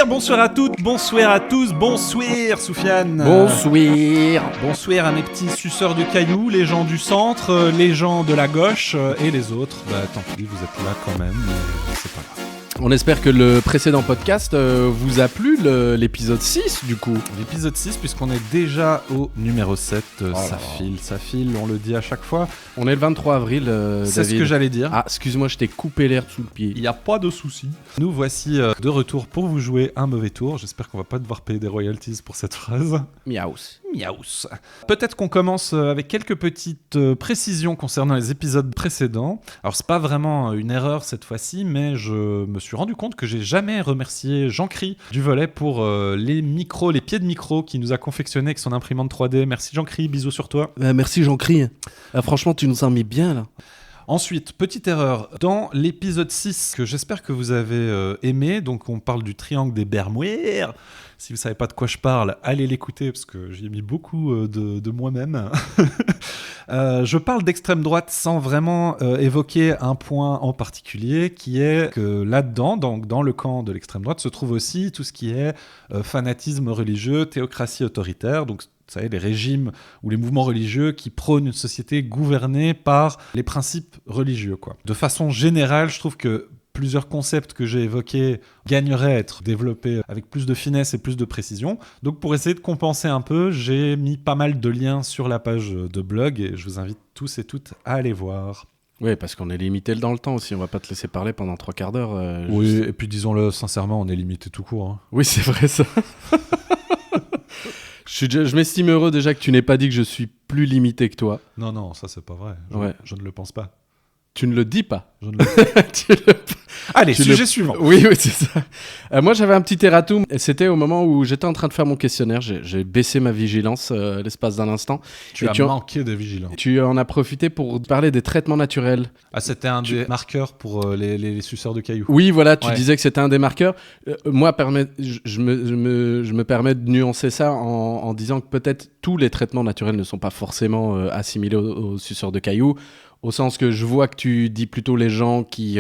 Bonsoir à toutes, bonsoir à tous, bonsoir Soufiane. Bonsoir à mes petits suceurs de cailloux, les gens du centre, les gens de la gauche et les autres. Tant pis, vous êtes là quand même, mais c'est pas grave. On espère que le précédent podcast vous a plu, l'épisode 6 du coup. L'épisode 6, puisqu'on est déjà au numéro 7, ça file, on le dit à chaque fois. On est le 23 avril, c'est David. Ce que j'allais dire. Ah, excuse-moi, je t'ai coupé l'air sous le pied. Il n'y a pas de souci. Nous voici de retour pour vous jouer un mauvais tour. J'espère qu'on va pas devoir payer des royalties pour cette phrase. Miaus. Peut-être qu'on commence avec quelques petites précisions concernant les épisodes précédents. Alors c'est pas vraiment une erreur cette fois-ci, mais je me suis rendu compte que j'ai jamais remercié Jean-Cry du Volet pour les pieds de micro qu'il nous a confectionné avec son imprimante 3D. Merci Jean-Cry, bisous sur toi. Merci Jean-Cry. Franchement, tu nous as mis bien là. Ensuite, petite erreur, dans l'épisode 6, que j'espère que vous avez aimé, donc on parle du triangle des Bermudes. Si vous ne savez pas de quoi je parle, allez l'écouter, parce que j'y ai mis beaucoup de moi-même. Je parle d'extrême droite sans vraiment évoquer un point en particulier, qui est que là-dedans, dans le camp de l'extrême droite, se trouve aussi tout ce qui est fanatisme religieux, théocratie autoritaire, donc vous savez, les régimes ou les mouvements religieux qui prônent une société gouvernée par les principes religieux, quoi. De façon générale, je trouve que plusieurs concepts que j'ai évoqués gagneraient à être développés avec plus de finesse et plus de précision. Donc pour essayer de compenser un peu, j'ai mis pas mal de liens sur la page de blog et je vous invite tous et toutes à aller voir. Oui, parce qu'on est limité dans le temps aussi, on va pas te laisser parler pendant 3 quarts d'heure. Oui, et puis disons-le sincèrement, on est limité tout court. Hein. Oui, c'est vrai ça. Je m'estime heureux déjà que tu n'aies pas dit que je suis plus limité que toi. Non, ça c'est pas vrai. Je ne le pense pas. Tu ne le dis pas. Je ne le... Allez, sujet suivant. Oui, c'est ça. Moi, j'avais un petit erratum. C'était au moment où j'étais en train de faire mon questionnaire. J'ai baissé ma vigilance l'espace d'un instant. Tu as manqué de vigilance. Tu en as profité pour parler des traitements naturels. Ah, c'était un des marqueurs pour les suceurs de cailloux. Oui, voilà, tu disais que c'était un des marqueurs. Moi, je me permets de nuancer ça en disant que peut-être tous les traitements naturels ne sont pas forcément assimilés aux suceurs de cailloux. Au sens que je vois que tu dis plutôt les gens qui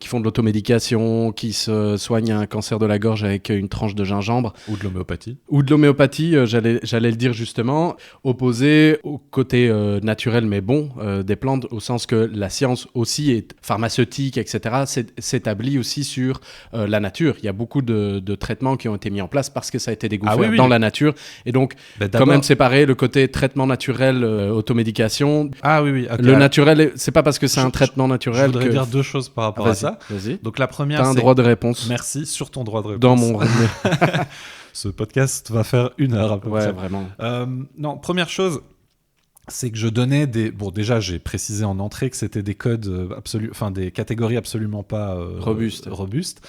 font de l'automédication, qui se soignent un cancer de la gorge avec une tranche de gingembre. Ou de l'homéopathie. J'allais le dire justement, opposé au côté naturel mais bon des plantes, au sens que la science aussi est pharmaceutique, etc., s'établit aussi sur la nature. Il y a beaucoup de traitements qui ont été mis en place parce que ça a été découvert dans la nature. Et donc, quand même séparer le côté traitement naturel, automédication. Ah oui. Okay. Le naturel, c'est pas parce que c'est un traitement naturel. Je voudrais dire deux choses par rapport à ça. Vas-y. Donc la première, t'as un droit de réponse. Merci, sur ton droit de réponse. Dans mon Ce podcast va faire 1 heure à peu près. Ouais, vraiment. Non, première chose, c'est que je donnais des... Bon, déjà, j'ai précisé en entrée que c'était des codes des catégories absolument pas robustes.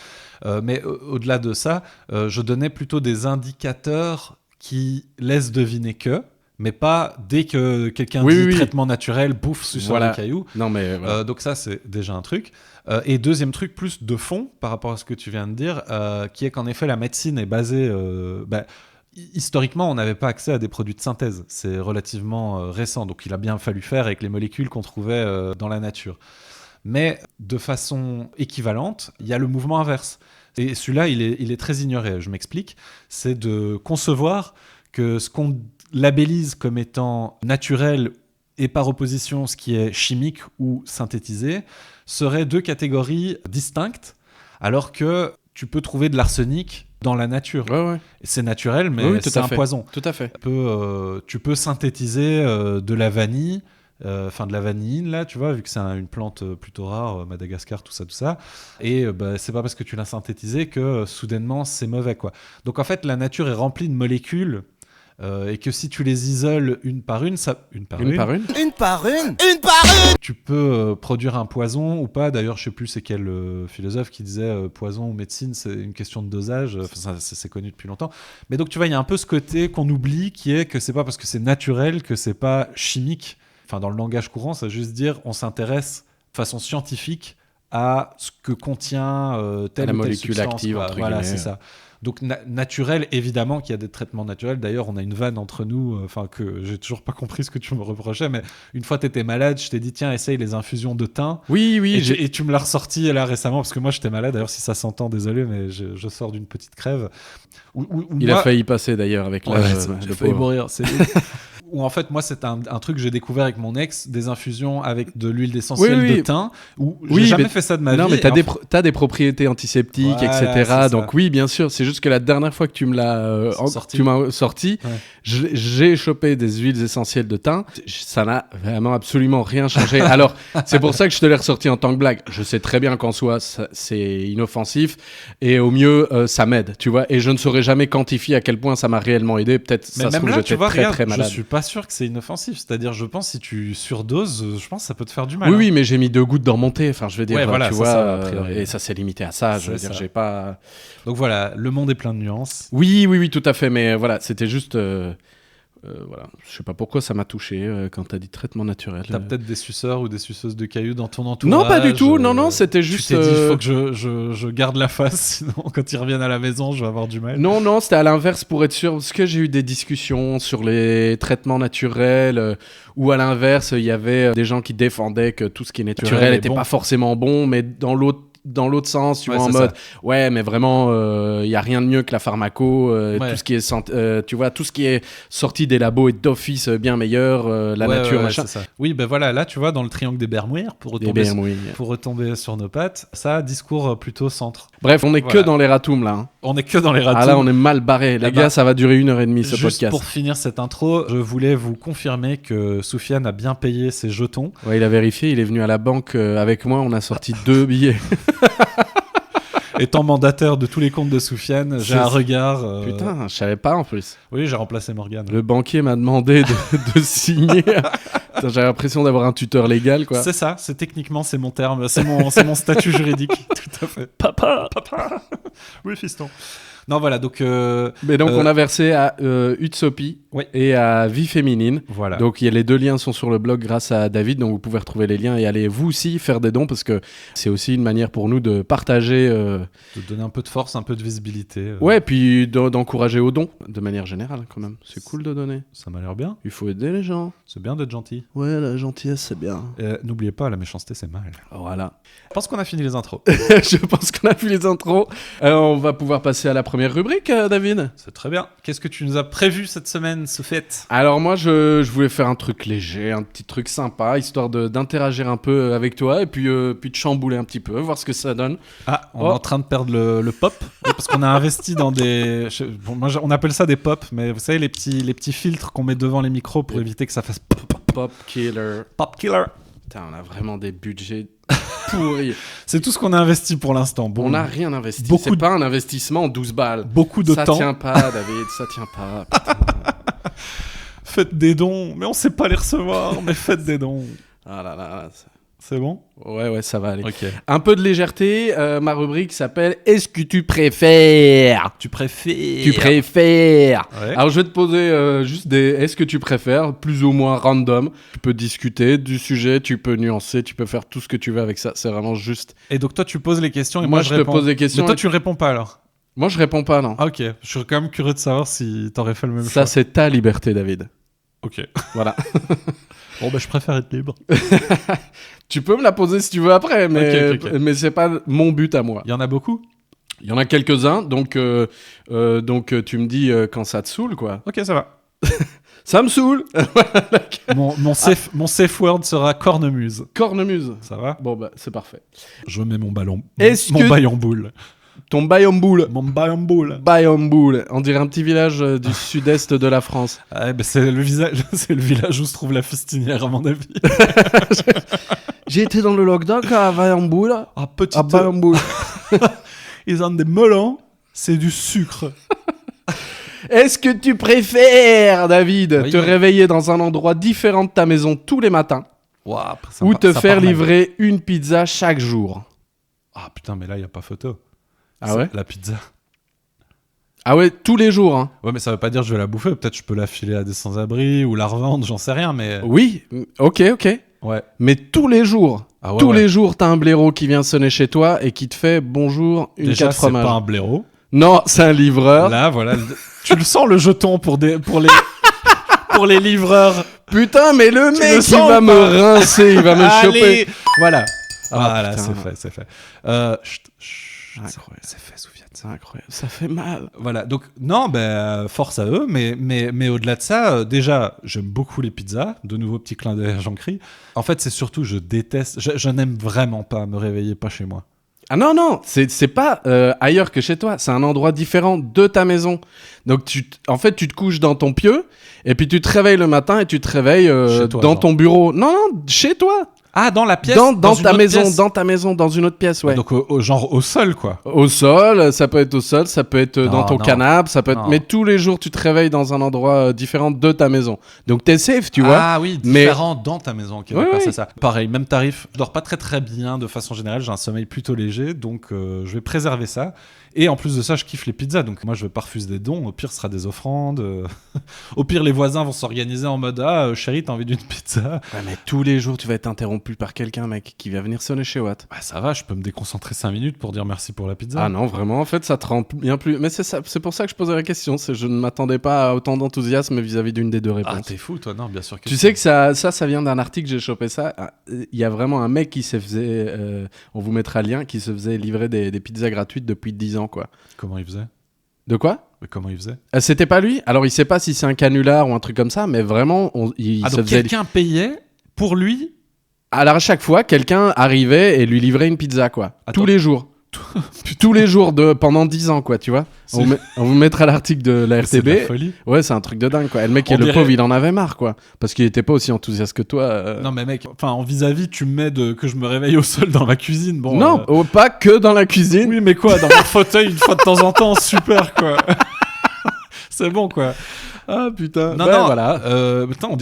Mais au-delà de ça, je donnais plutôt des indicateurs qui laissent deviner que... mais pas dès que quelqu'un dit traitement naturel, bouffe, suceur de cailloux. Non, mais voilà. Donc ça, c'est déjà un truc. Et deuxième truc, plus de fond, par rapport à ce que tu viens de dire, qui est qu'en effet, la médecine est basée... historiquement, on n'avait pas accès à des produits de synthèse. C'est relativement récent, donc il a bien fallu faire avec les molécules qu'on trouvait dans la nature. Mais de façon équivalente, il y a le mouvement inverse. Et celui-là, il est très ignoré. Je m'explique. C'est de concevoir que ce qu'on labellise comme étant naturel et par opposition ce qui est chimique ou synthétisé seraient 2 catégories distinctes, alors que tu peux trouver de l'arsenic dans la nature. Ouais. C'est naturel, mais c'est un poison. Tout à fait. Tu peux synthétiser de la vanille, de la vanilline, là, tu vois, vu que c'est une plante plutôt rare, Madagascar, tout ça. Et c'est pas parce que tu l'as synthétisé que soudainement c'est mauvais, quoi. Donc en fait, la nature est remplie de molécules. Et que si tu les isoles une par une, tu peux produire un poison ou pas. D'ailleurs, je sais plus c'est quel philosophe qui disait poison ou médecine, c'est une question de dosage. Enfin, c'est connu depuis longtemps. Mais donc tu vois, il y a un peu ce côté qu'on oublie, qui est que c'est pas parce que c'est naturel que c'est pas chimique. Enfin, dans le langage courant, ça veut juste dire on s'intéresse de façon scientifique à ce que contient telle la ou telle molécule substance, active, quoi. entre Voilà, guillemets. c'est ça. Donc naturel, évidemment qu'il y a des traitements naturels. D'ailleurs, on a une vanne entre nous, que j'ai toujours pas compris ce que tu me reprochais, mais une fois t'étais malade, je t'ai dit tiens, essaye les infusions de thym. Oui, Et tu me l'as ressorti là récemment parce que moi j'étais malade. D'ailleurs, si ça s'entend, désolé, mais je sors d'une petite crève. Il a failli passer d'ailleurs avec l'âge. J'ai failli mourir. Où en fait, moi, c'est un truc que j'ai découvert avec mon ex, des infusions avec de l'huile essentielle de thym. Où j'ai jamais fait ça de ma vie. Non, mais t'as des propriétés antiseptiques, etc. Donc oui, bien sûr. C'est juste que la dernière fois que tu me l'as sorti, j'ai chopé des huiles essentielles de thym. Ça n'a vraiment absolument rien changé. Alors, c'est pour ça que je te l'ai ressorti en tant que blague. Je sais très bien qu'en soi, c'est inoffensif et au mieux, ça m'aide, tu vois. Et je ne saurais jamais quantifier à quel point ça m'a réellement aidé. Peut-être ça se trouve j'étais très malade. Je suis pas sûr que c'est inoffensif. C'est-à-dire, je pense si tu surdoses, je pense que ça peut te faire du mal. Oui, mais j'ai mis 2 gouttes dans mon thé. Enfin, je veux dire, voilà, tu vois, et ça s'est limité à ça. Je veux dire, j'ai pas. Donc voilà, le monde est plein de nuances. Oui, tout à fait. Mais voilà, c'était juste. Voilà. Je sais pas pourquoi ça m'a touché quand t'as dit traitement naturel. T'as peut-être des suceurs ou des suceuses de cailloux dans ton entourage. Non, pas du tout. Non, c'était juste. Tu t'es dit, il faut que je garde la face, sinon quand ils reviennent à la maison, je vais avoir du mal. Non, c'était à l'inverse pour être sûr, parce que j'ai eu des discussions sur les traitements naturels, ou à l'inverse, il y avait des gens qui défendaient que tout ce qui est naturel n'était pas forcément bon, mais dans l'autre sens, tu vois, en mode ouais, mais vraiment il y a rien de mieux que la pharmaco, tout ce qui est tu vois, tout ce qui est sorti des labos est d'office bien meilleur, la nature machin. C'est ça. Oui, ben voilà, là tu vois dans le triangle des Bermudes pour retomber sur nos pattes, ça discours plutôt centre. Bref, on est que dans les ratoums là. Hein. On est que dans les ratoums. Ah là, on est mal barré. Les gars, ça va durer 1h30 ce podcast. Juste pour finir cette intro, je voulais vous confirmer que Soufiane a bien payé ses jetons. Ouais, il a vérifié, il est venu à la banque avec moi, on a sorti 2 billets. Étant mandataire de tous les comptes de Soufiane, j'ai un regard... Putain, je savais pas en plus. Oui, j'ai remplacé Morgane. Le banquier m'a demandé de signer. J'ai l'impression d'avoir un tuteur légal, quoi. C'est ça, c'est mon terme, c'est mon statut juridique. Tout à fait. Papa. Oui, fiston. Non, voilà, donc... Mais donc, on a versé à Utsopi et à Vie Féminine. Voilà. Donc, les 2 liens sont sur le blog grâce à David. Donc, vous pouvez retrouver les liens et aller, vous aussi, faire des dons parce que c'est aussi une manière pour nous de partager... De donner un peu de force, un peu de visibilité. Ouais, puis d'encourager aux dons, de manière générale, quand même. C'est cool de donner. Ça m'a l'air bien. Il faut aider les gens. C'est bien d'être gentil. Ouais, la gentillesse, c'est bien. N'oubliez pas, la méchanceté, c'est mal. Voilà. Je pense qu'on a fini les intros. Je pense qu'on a fini les intros. On va pouvoir passer à la première rubrique, David. C'est très bien. Qu'est-ce que tu nous as prévu cette semaine, Soufette ? Alors moi, je voulais faire un truc léger, un petit truc sympa, histoire d'interagir un peu avec toi et puis de chambouler un petit peu, voir ce que ça donne. Ah, on est en train de perdre le pop, parce qu'on a investi dans des... on appelle ça des pop, mais vous savez, les petits filtres qu'on met devant les micros pour éviter que ça fasse pop. Pop killer. Pop killer. Putain, on a vraiment des budgets pourris. C'est tout ce qu'on a investi pour l'instant. Bon, on n'a rien investi. C'est pas un investissement en 12 balles. Beaucoup de temps. Ça tient pas, David, ça tient pas. Faites des dons, mais on sait pas les recevoir, mais faites des dons. Ah là là, c'est bon ? Ouais, ça va aller. Okay. Un peu de légèreté, ma rubrique s'appelle « Est-ce que tu préfères ?» Tu préfères. Ouais. Alors je vais te poser juste des « Est-ce que tu préfères ?» plus ou moins random. Tu peux discuter du sujet, tu peux nuancer, tu peux faire tout ce que tu veux avec ça. C'est vraiment juste... Et donc toi tu poses les questions et moi je te pose des questions. Mais toi tu réponds pas alors ? Moi je réponds pas, non. Ah ok, je suis quand même curieux de savoir si t'aurais fait le même choix. Ça c'est ta liberté, David. Ok. Voilà. Bon je préfère être libre. Tu peux me la poser si tu veux après, mais c'est pas mon but à moi. Il y en a beaucoup ? Il y en a quelques-uns, donc tu me dis quand ça te saoule, quoi. Ok, ça va. Ça me saoule. mon safe word sera cornemuse. Cornemuse. Ça va ? Bon, bah, c'est parfait. Je mets mon ballon. Mon bail en boule. Ton bail en boule. Mon bail en boule. Bail en boule. On dirait un petit village du sud-est de la France. Ah, bah c'est le village où se trouve la fistinière, à mon avis. J'ai été dans le lockdown à bail en boule. Ah, petit. À bail en boule. Ils ont des melons, c'est du sucre. Est-ce que tu préfères, David, te réveiller dans un endroit différent de ta maison tous les matins ou te faire livrer une pizza chaque jour? Ah putain, mais là, il n'y a pas photo. Ah ouais? La pizza. Ah ouais, tous les jours, hein. Ouais, mais ça veut pas dire que je vais la bouffer. Peut-être je peux la filer à des sans-abri ou la revendre, j'en sais rien, mais... Oui, ok. Ouais. Mais tous les jours, les jours, t'as un blaireau qui vient sonner chez toi et qui te fait bonjour, une 4 fromages. Déjà, c'est pas un blaireau. Non, c'est un livreur. Là, voilà. Tu le sens, le jeton pour les livreurs. Putain, mais le Tu mec, le il sens va ou me pas rincer, il va me choper. Allez. Voilà. Voilà, putain. c'est fait. Incroyable. C'est fait, Soufiane. C'est incroyable. Ça fait mal. Voilà, donc non, force à eux, mais au-delà de ça, déjà, j'aime beaucoup les pizzas. De nouveau, petit clin d'œil à Jean-Cri. En fait, c'est surtout, je déteste, je n'aime vraiment pas me réveiller pas chez moi. Ah non, c'est pas ailleurs que chez toi. C'est un endroit différent de ta maison. Donc, en fait, tu te couches dans ton pieu et puis tu te réveilles le matin et tu te réveilles Chez toi, dans genre. ton bureau. Non, chez toi. Ah, dans la pièce Dans une ta autre maison, pièce. dans ta maison, dans une autre pièce, ouais. Donc, genre au sol, quoi. Au sol, ça peut être au sol, ça peut être dans ton non. canapé, ça peut être... Non. Mais tous les jours, tu te réveilles dans un endroit différent de ta maison. Donc, t'es safe, tu vois. Ah oui, mais- différent dans ta maison. Ok, Ouais, d'accord, ouais. c'est ça. Pareil, même tarif. Je dors pas très très bien de façon générale. J'ai un sommeil plutôt léger, donc je vais préserver ça. Et en plus de ça, je kiffe les pizzas. Donc moi, je vais pas refuser des dons. Au pire, ce sera des offrandes. Au pire, les voisins vont s'organiser en mode chérie, t'as envie d'une pizza? Ouais, mais tous les jours, tu vas être interrompu par quelqu'un, mec, qui va venir sonner chez Watt. Bah ça va, je peux me déconcentrer 5 minutes pour dire merci pour la pizza. Ah non, vraiment, en fait, ça te rend bien plus... Mais c'est ça, c'est pour ça que je posais la question. Je ne m'attendais pas à autant d'enthousiasme vis-à-vis d'une des deux Ah, réponses. t'es fou, toi? Non, bien sûr que Tu sais que ça vient d'un article, j'ai chopé ça. Il y a vraiment un mec qui se faisait, on vous mettra le lien, qui se faisait livrer des pizzas gratuites depuis 10 ans, quoi. Comment il faisait? De quoi? Mais comment il faisait? C'était pas lui? Alors, il sait pas si c'est un canular ou un truc comme ça, mais vraiment, il Ah, se donc faisait... quelqu'un payait pour lui? Alors, à chaque fois, quelqu'un arrivait et lui livrait une pizza, quoi. Attends. Tous les jours. Tous les jours, pendant 10 ans, quoi, tu vois. C'est- On vous mettra l'article de la C'est de la RTB. folie. Ouais, c'est un truc de dingue, quoi. Et le mec, On le dirait- pauvre, il en avait marre, quoi. Parce qu'il était pas aussi enthousiaste que toi. Non mais mec, enfin en vis-à-vis, tu me mets que je me réveille au sol dans ma cuisine. Bon. Non, pas que dans la cuisine. Oui, mais quoi, dans mon fauteuil une fois de temps en temps, super quoi. C'est bon quoi. Ah, putain. Non, Ouais, non, voilà. Putain, on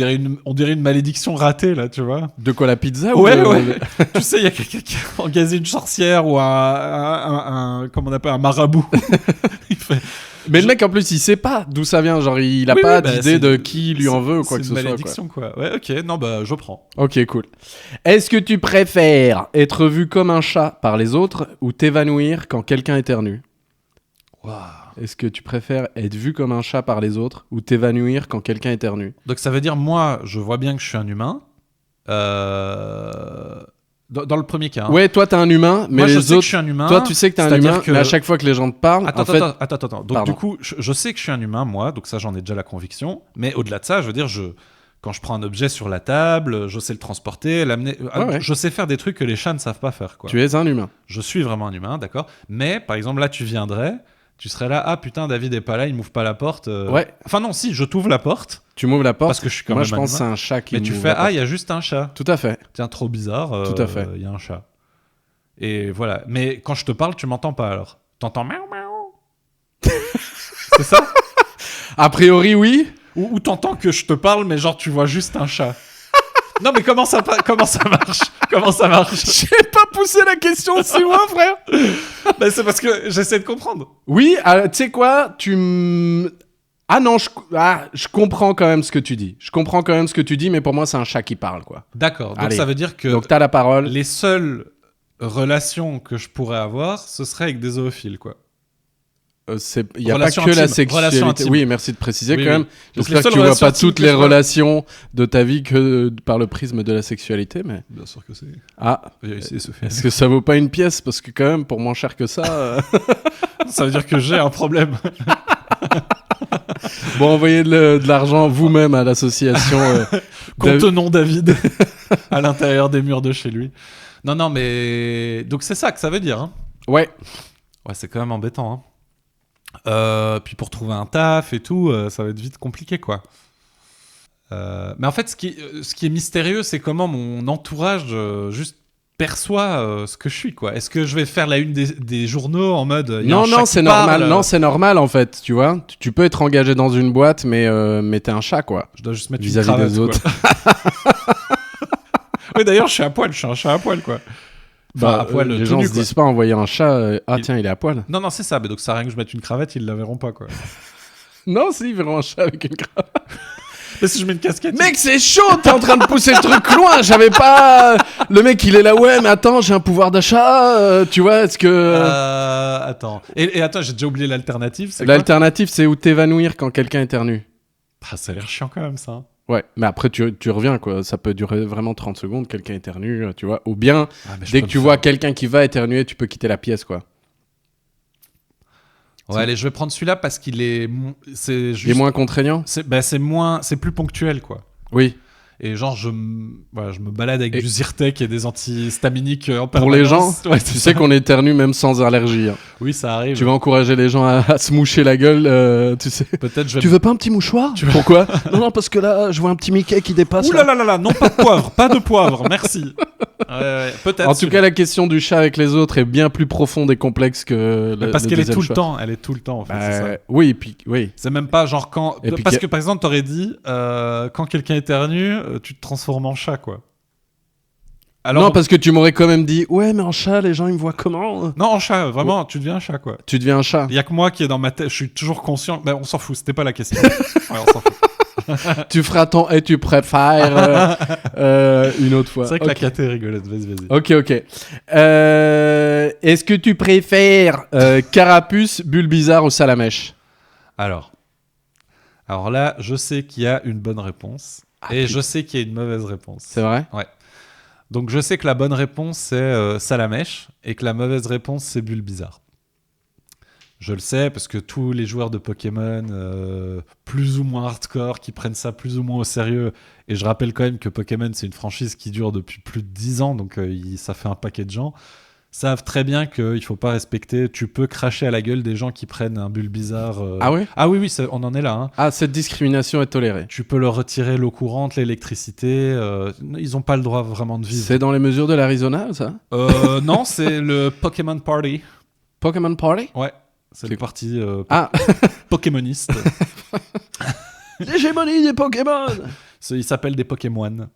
dirait une malédiction ratée là, tu vois. De quoi, la pizza Ouais, ou de- ouais. Tu sais, il y a quelqu'un qui a engagé une sorcière ou un comment on appelle, un marabout. Il fait. Mais le mec, en plus, il sait pas d'où ça vient. Genre, il a Oui, pas oui, bah, d'idée c'est- de qui lui en veut ou quoi que c'est ce une soit, quoi. malédiction quoi. Ouais, ok, non bah je prends. Ok, cool. Est-ce que tu préfères être vu comme un chat par les autres ou t'évanouir quand quelqu'un éternue? Waouh. Est-ce que tu préfères être vu comme un chat par les autres ou t'évanouir quand quelqu'un éternue? Donc ça veut dire moi, je vois bien que je suis un humain. Dans le premier cas. Hein. Ouais, toi, t'es un humain, mais moi, je les sais que autres... je suis un humain. Toi, tu sais que t'es un c'est-à-dire humain, que- mais à chaque fois que les gens te parlent, Attends, en fait... attends. Donc Pardon. du coup, je sais que je suis un humain, moi, donc ça j'en ai déjà la conviction. Mais au-delà de ça, je veux dire, quand je prends un objet sur la table, je sais le transporter, l'amener. Ouais. Je sais faire des trucs que les chats ne savent pas faire. Quoi. Tu es un humain. Je suis vraiment un humain, d'accord. Mais par exemple, là, tu viendrais, tu serais là, ah putain, David est pas là, il m'ouvre pas la porte. Ouais. Enfin non, si, je t'ouvre la porte Tu m'ouvres la porte. parce que je suis quand Moi, même je un pense que c'est humain. un chat qui Mais tu m'ouvre fais, la porte. ah, il y a juste un chat. Tout à fait. Tiens, trop bizarre. Tout à fait. Il y a un chat. Et voilà. Mais quand je te parle, tu m'entends pas alors. T'entends miaou miaou. C'est ça? A priori, oui. Ou t'entends que je te parle, mais genre tu vois juste un chat. Non, mais comment ça marche? Comment ça marche? J'ai pas poussé la question si loin, frère. Ben, c'est parce que j'essaie de comprendre. Oui, tu sais quoi, Ah non, je comprends quand même ce que tu dis. Je comprends quand même ce que tu dis, mais pour moi, c'est un chat qui parle, quoi. D'accord. Donc Allez. ça veut dire que Donc t'as la parole. les seules relations que je pourrais avoir, ce serait avec des zoophiles, quoi. Il n'y a pas Relation que la intime, relation sexualité. intime. Oui, merci de préciser Oui, quand oui. même. Donc, J'espère les que seules tu vois relations pas intimes toutes que les je vois- relations de ta vie que par le prisme de la sexualité, mais... Bien sûr que c'est. Ah, J'ai essayé de se faire. est-ce que ça vaut pas une pièce? Parce que quand même, pour moins cher que ça... Ça veut dire que j'ai un problème. Bon, envoyez de l'argent vous-même à l'association... Contenons David à l'intérieur des murs de chez lui. Non, mais donc c'est ça que ça veut dire. Hein. Ouais. Ouais, c'est quand même embêtant. Hein. Puis pour trouver un taf et tout, ça va être vite compliqué, quoi. Mais en fait, ce qui est mystérieux, c'est comment mon entourage juste perçoit ce que je suis, quoi. Est-ce que je vais faire la une des journaux en mode y a un chat Non, qui c'est parle, normal. Non, c'est normal en fait, tu vois. Tu peux être engagé dans une boîte, mais t'es un chat, quoi. je dois juste mettre Vis-à-vis une cravate, des autres. quoi. Oui, d'ailleurs, je suis à poil, je suis un chat à poil, quoi. Enfin, à poil, les tout gens nu, se quoi. disent pas envoyer un chat. Ah Il- tiens, il est à poil. Non, c'est ça. Mais donc, ça sert à rien que je mette une cravate, ils la verront pas, quoi. Non, si, ils verront un chat avec une cravate. Mais si je mets une casquette. Mec, c'est chaud, t'es en train de pousser le truc loin. J'avais pas. Le mec, il est là, ouais, mais attends, j'ai un pouvoir d'achat. Tu vois, est-ce que. Attends. Et attends, j'ai déjà oublié l'alternative. C'est L'alternative, c'est où t'évanouir quand quelqu'un éternue. ça a l'air chiant quand même, ça. Ouais, mais après, tu reviens, quoi. Ça peut durer vraiment 30 secondes, quelqu'un éternue, tu vois. Ou bien, dès que tu vois quelqu'un qui va éternuer, tu peux quitter la pièce, quoi. Ouais, allez, je vais prendre celui-là parce qu'il est. C'est juste... Il est moins contraignant. C'est plus ponctuel, quoi. Oui. Et genre, je me balade avec du Zyrtec et des antihistaminiques en permanence. Pour les gens, ouais, tu sais qu'on éternue même sans allergie. Hein. Oui, ça arrive. Tu vas encourager les gens à se moucher la gueule, tu sais. Peut-être Tu veux pas un petit mouchoir? Pourquoi? Non, parce que là, je vois un petit Mickey qui dépasse. Ouh là là là là, non, pas de poivre, merci. Ouais, peut-être. En tout cas, la question du chat avec les autres est bien plus profonde et complexe que parce qu'elle est tout le temps. Elle est tout le temps, en fait. C'est ça. Oui, et puis, oui. C'est même pas genre quand. Parce que par exemple, t'aurais dit quand quelqu'un éternue, tu te transformes en chat, quoi. Alors, non, parce que tu m'aurais quand même dit ouais, mais en chat, les gens ils me voient comment? Non, en chat, vraiment, tu deviens un chat, quoi. Tu deviens un chat. Il y a que moi qui est dans ma tête. Je suis toujours conscient. Mais on s'en fout. C'était pas la question. Ouais, on s'en fout. Tu feras ton et tu préfères une autre fois. C'est vrai que la caté est rigolote. Vas-y. Ok. Est-ce que tu préfères Carapuce, Bulbizarre ou Salamèche? Alors là, je sais qu'il y a une bonne réponse et je sais qu'il y a une mauvaise réponse. C'est vrai? Ouais. Donc je sais que la bonne réponse c'est Salamèche et que la mauvaise réponse c'est Bulbizarre. Je le sais parce que tous les joueurs de Pokémon plus ou moins hardcore qui prennent ça plus ou moins au sérieux, et je rappelle quand même que Pokémon c'est une franchise qui dure depuis plus de 10 ans, donc ça fait un paquet de gens, savent très bien qu'il faut pas respecter, tu peux cracher à la gueule des gens qui prennent un Bulbizarre. Ah ouais? Ah oui, on en est là. Hein. Ah, cette discrimination est tolérée. Tu peux leur retirer l'eau courante, l'électricité, ils n'ont pas le droit vraiment de vivre. C'est dans les mesures de l'Arizona, ça? Non, c'est le Pokémon Party. Pokémon Party? Ouais. C'est le parti pokémoniste. L'hégémonie des Pokémon. Il s'appelle des Pokémon.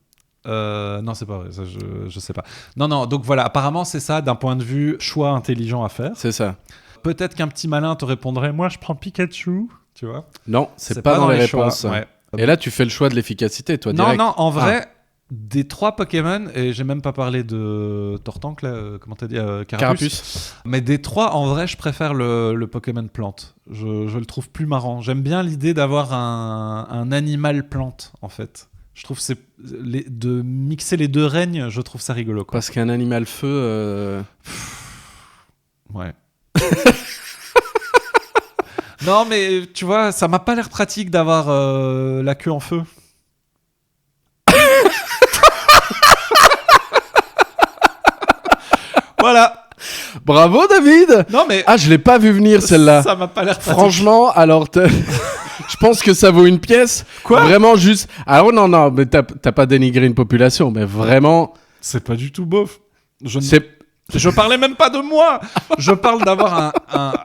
Non, c'est pas vrai, ça, je sais pas. Non, donc voilà, apparemment c'est ça d'un point de vue choix intelligent à faire. C'est ça. Peut-être qu'un petit malin te répondrait, moi je prends Pikachu, tu vois. Non, c'est pas dans les réponses. Ouais. Et là, tu fais le choix de l'efficacité, toi, direct. Non, en vrai... Des 3 Pokémon, et j'ai même pas parlé de Tortank, là, comment t'as dit Carapuce. Mais des 3, en vrai, je préfère le Pokémon plante. Je le trouve plus marrant. J'aime bien l'idée d'avoir un animal plante, en fait. Je trouve de mixer les deux règnes, je trouve ça rigolo. Quoi. Parce qu'un animal feu... Ouais. Non, mais tu vois, ça m'a pas l'air pratique d'avoir la queue en feu. Voilà. Bravo David. Non mais je l'ai pas vu venir celle-là. Ça m'a pas l'air pratique. Franchement, alors je pense que ça vaut une pièce. Quoi? Vraiment juste. Alors non, mais t'as pas dénigré une population, mais vraiment. C'est pas du tout beauf. Je parlais même pas de moi. Je parle d'avoir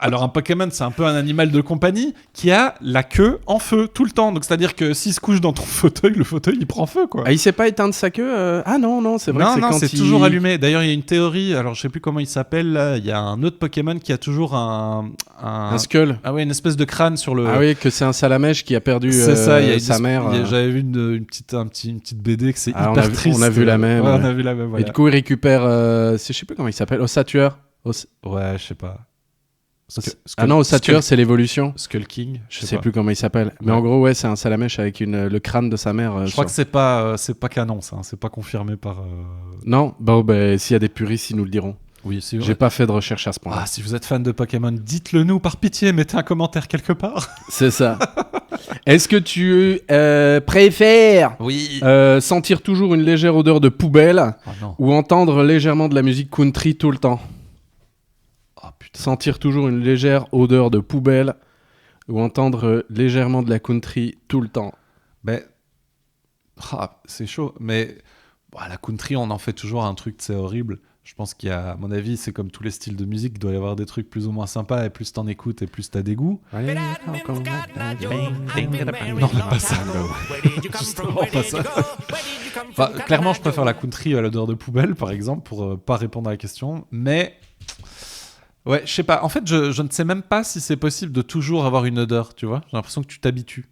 alors un Pokémon, c'est un peu un animal de compagnie qui a la queue en feu tout le temps. Donc c'est-à-dire que s'il se couche dans ton fauteuil, le fauteuil il prend feu quoi. Ah, il sait pas éteindre sa queue Ah non, c'est vrai. Non, c'est toujours allumé. D'ailleurs, il y a une théorie. Alors je sais plus comment il s'appelle. Là. Il y a un autre Pokémon qui a toujours un skull. Ah oui, une espèce de crâne sur le. Ah oui, que c'est un Salamèche qui a perdu sa mère. J'avais vu une petite BD que c'est hyper triste. On a vu la même. Ouais, on a vu la même. Voilà. Et du coup, il récupère. Je sais plus comment il s'appelle. Ossatueur. Ouais, je sais pas. Ossatueur, c'est l'évolution. Skull King. Je sais plus comment il s'appelle. Mais en gros, ouais, c'est un Salamèche avec le crâne de sa mère. Je crois que c'est pas canon, ça. C'est pas confirmé par. Non, s'il y a des puristes, ils nous le diront. Oui, c'est vrai. J'ai pas fait de recherche à ce point-là. Si vous êtes fan de Pokémon, dites-le nous par pitié, mettez un commentaire quelque part. C'est ça. Est-ce que tu préfères sentir toujours une légère odeur de poubelle ou entendre légèrement de la musique country tout le temps? Sentir toujours une légère odeur de poubelle ou entendre légèrement de la country tout le temps? C'est chaud. Mais la country, on en fait toujours un truc, c'est horrible. Je pense qu'il y a, à mon avis, c'est comme tous les styles de musique, il doit y avoir des trucs plus ou moins sympas, et plus t'en écoutes, et plus t'as des goûts. Non, pas ça. Justement pas ça. Clairement, je préfère la country à l'odeur de poubelle, par exemple, pour pas répondre à la question. Mais, ouais, je sais pas. En fait, je ne sais même pas si c'est possible de toujours avoir une odeur, tu vois. J'ai l'impression que tu t'habitues.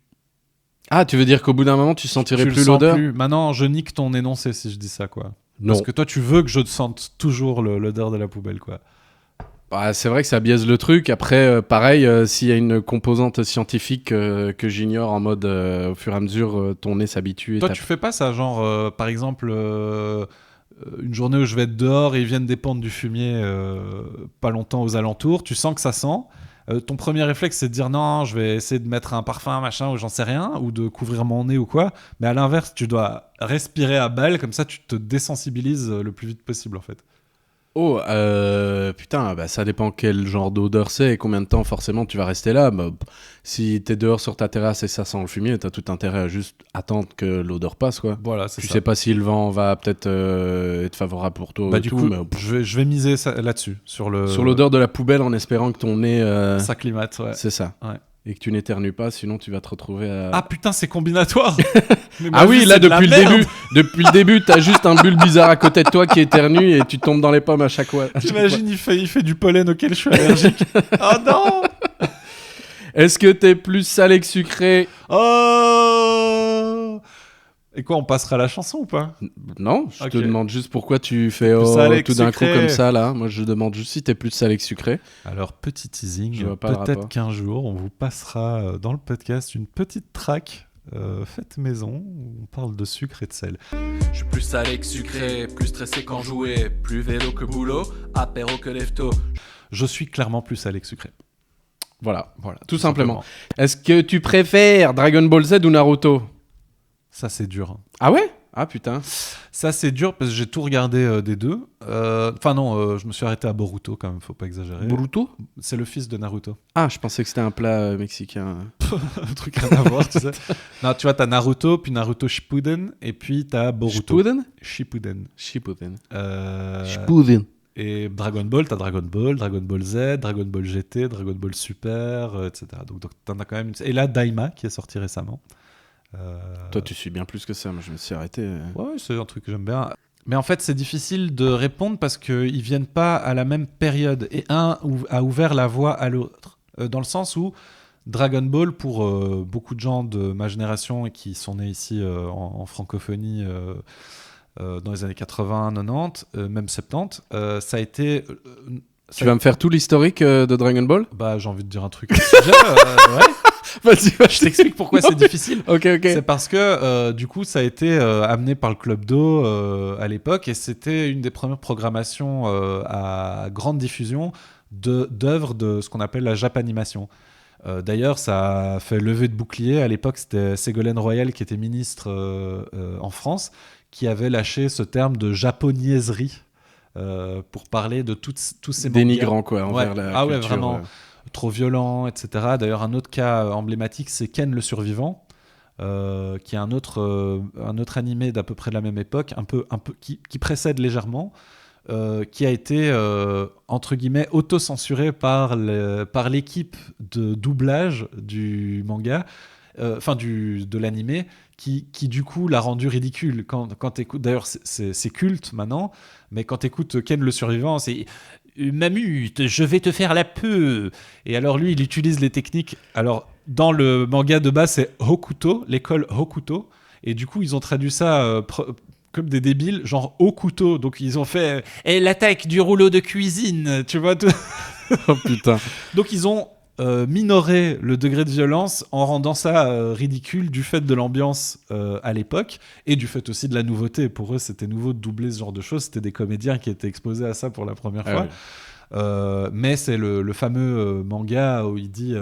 Ah, tu veux dire qu'au bout d'un moment, tu sentirais Tu le plus sens l'odeur? plus. Maintenant, je nique ton énoncé si je dis ça, quoi. Non. Parce que toi, tu veux que je sente toujours l'odeur de la poubelle, quoi. Bah, c'est vrai que ça biaise le truc. Après, pareil, s'il y a une composante scientifique que j'ignore en mode au fur et à mesure, ton nez s'habitue. Toi, tu fais pas ça, genre, par exemple, une journée où je vais être dehors et ils viennent dépendre du fumier pas longtemps aux alentours, tu sens que ça sent. Ton premier réflexe, c'est de dire non, je vais essayer de mettre un parfum, machin, ou j'en sais rien, ou de couvrir mon nez ou quoi. Mais à l'inverse, tu dois respirer à balle, comme ça, tu te désensibilises le plus vite possible, en fait. Oh, putain, bah, ça dépend quel genre d'odeur c'est et combien de temps forcément tu vas rester là. Bah, si t'es dehors sur ta terrasse et ça sent le fumier, t'as tout intérêt à juste attendre que l'odeur passe, quoi. Voilà, c'est Tu ça. sais pas si le vent va peut-être être favorable pour toi Bah, et du tout, coup, mais je vais miser là-dessus, sur l'odeur de la poubelle en espérant que ton nez... ça climate, ouais. c'est ça. Ouais. Et que tu n'éternues pas, sinon tu vas te retrouver à... Ah putain, c'est combinatoire. Mais ma Ah vie, oui, là c'est de la merde. depuis le début, t'as juste un bulle bizarre à côté de toi qui éternue et tu tombes dans les pommes à chaque fois. T'imagines, il fait du pollen auquel je suis allergique. Oh non. Est-ce que t'es plus salé que sucré? Oh. Et quoi, on passera à la chanson ou pas? Non, je Ok. te demande juste pourquoi tu fais Plus salé que tout d'un coup sucré. comme ça là. Moi, je demande juste si t'es plus salé que sucré. Alors, petit teasing, Je vois pas le peut-être rapport. qu'un jour, on vous passera dans le podcast une petite track faite maison où on parle de sucre et de sel. Je suis plus salé que sucré, plus stressé qu'en jouer, plus vélo que boulot, apéro que lefto. Je suis clairement plus salé que sucré. Voilà. Voilà, Tout simplement. Est-ce que tu préfères Dragon Ball Z ou Naruto? Ça, c'est dur. Ah ouais? Ah putain. Ça, c'est dur parce que j'ai tout regardé des deux. Enfin, non, je me suis arrêté à Boruto quand même, faut pas exagérer. Boruto? C'est le fils de Naruto. Ah, je pensais que c'était un plat mexicain. Un truc rien à voir, tu sais. Non, tu vois, t'as Naruto, puis Naruto Shippuden, et puis t'as Boruto. Shippuden? Shippuden. Shippuden. Euh, Shippuden. Et Dragon Ball, t'as Dragon Ball, Dragon Ball Z, Dragon Ball GT, Dragon Ball Super, etc. Donc t'en as quand même une... Et là, Daima, qui est sorti récemment. Toi, tu suis bien plus que ça. Moi, je me suis arrêté. Ouais, c'est un truc que j'aime bien. Mais en fait, c'est difficile de répondre parce qu'ils viennent pas à la même période. Et un a ouvert la voie à l'autre. Dans le sens où Dragon Ball, pour beaucoup de gens de ma génération et qui sont nés ici en francophonie dans les années 80, 90, même 70, ça a été... Tu vas me faire tout l'historique de Dragon Ball? Bah, j'ai envie de dire un truc. Ouais. Vas-y, Je t'explique pourquoi c'est difficile. Ok. C'est parce que du coup, ça a été amené par le Club d'eau à l'époque et c'était une des premières programmations à grande diffusion d'œuvres de ce qu'on appelle la Japanimation. D'ailleurs, ça a fait lever de bouclier. À l'époque, c'était Ségolène Royal qui était ministre en France qui avait lâché ce terme de japoniaiserie pour parler de tous ces mangas. Dénigrant, quoi, envers la Ah ouais, culture, vraiment. Trop violent, etc. D'ailleurs, un autre cas emblématique, c'est Ken le Survivant, qui est un autre animé d'à peu près de la même époque, qui précède légèrement, qui a été, entre guillemets, auto-censuré par l'équipe de doublage du manga, de l'animé, qui du coup l'a rendu ridicule. Quand t'écoutes, d'ailleurs, c'est culte maintenant, mais quand t'écoutes Ken le Survivant, c'est... Mamute, je vais te faire la peau. Et alors lui, il utilise les techniques. Alors dans le manga de base, c'est Hokuto, l'école Hokuto. Et du coup, ils ont traduit ça comme des débiles, genre au couteau. Donc ils ont fait l'attaque du rouleau de cuisine, tu vois. Tout. Oh putain. Donc ils ont minoré le degré de violence en rendant ça ridicule du fait de l'ambiance à l'époque et du fait aussi de la nouveauté. Pour eux, c'était nouveau de doubler ce genre de choses. C'était des comédiens qui étaient exposés à ça pour la première fois. Oui. Mais c'est le fameux manga où il dit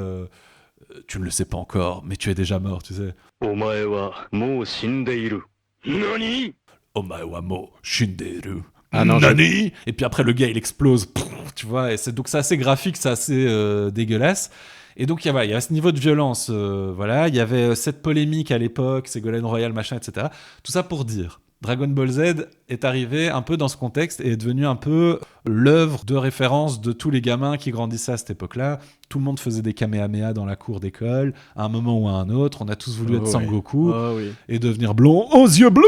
tu ne le sais pas encore, mais tu es déjà mort, tu sais. Omae wa mo shindeiru. Nani? Omae wa mo shindeiru. Ah non, Nani? Et puis après, le gars, il explose. Pff, tu vois, donc c'est assez graphique, c'est assez dégueulasse. Et donc, il y a ce niveau de violence. Voilà. Il y avait cette polémique à l'époque, Ségolène Royal, machin, etc. Tout ça pour dire, Dragon Ball Z est arrivé un peu dans ce contexte et est devenu un peu l'œuvre de référence de tous les gamins qui grandissaient à cette époque-là. Tout le monde faisait des kamehameha dans la cour d'école, à un moment ou à un autre. On a tous voulu être Sangoku et devenir blond aux yeux bleus.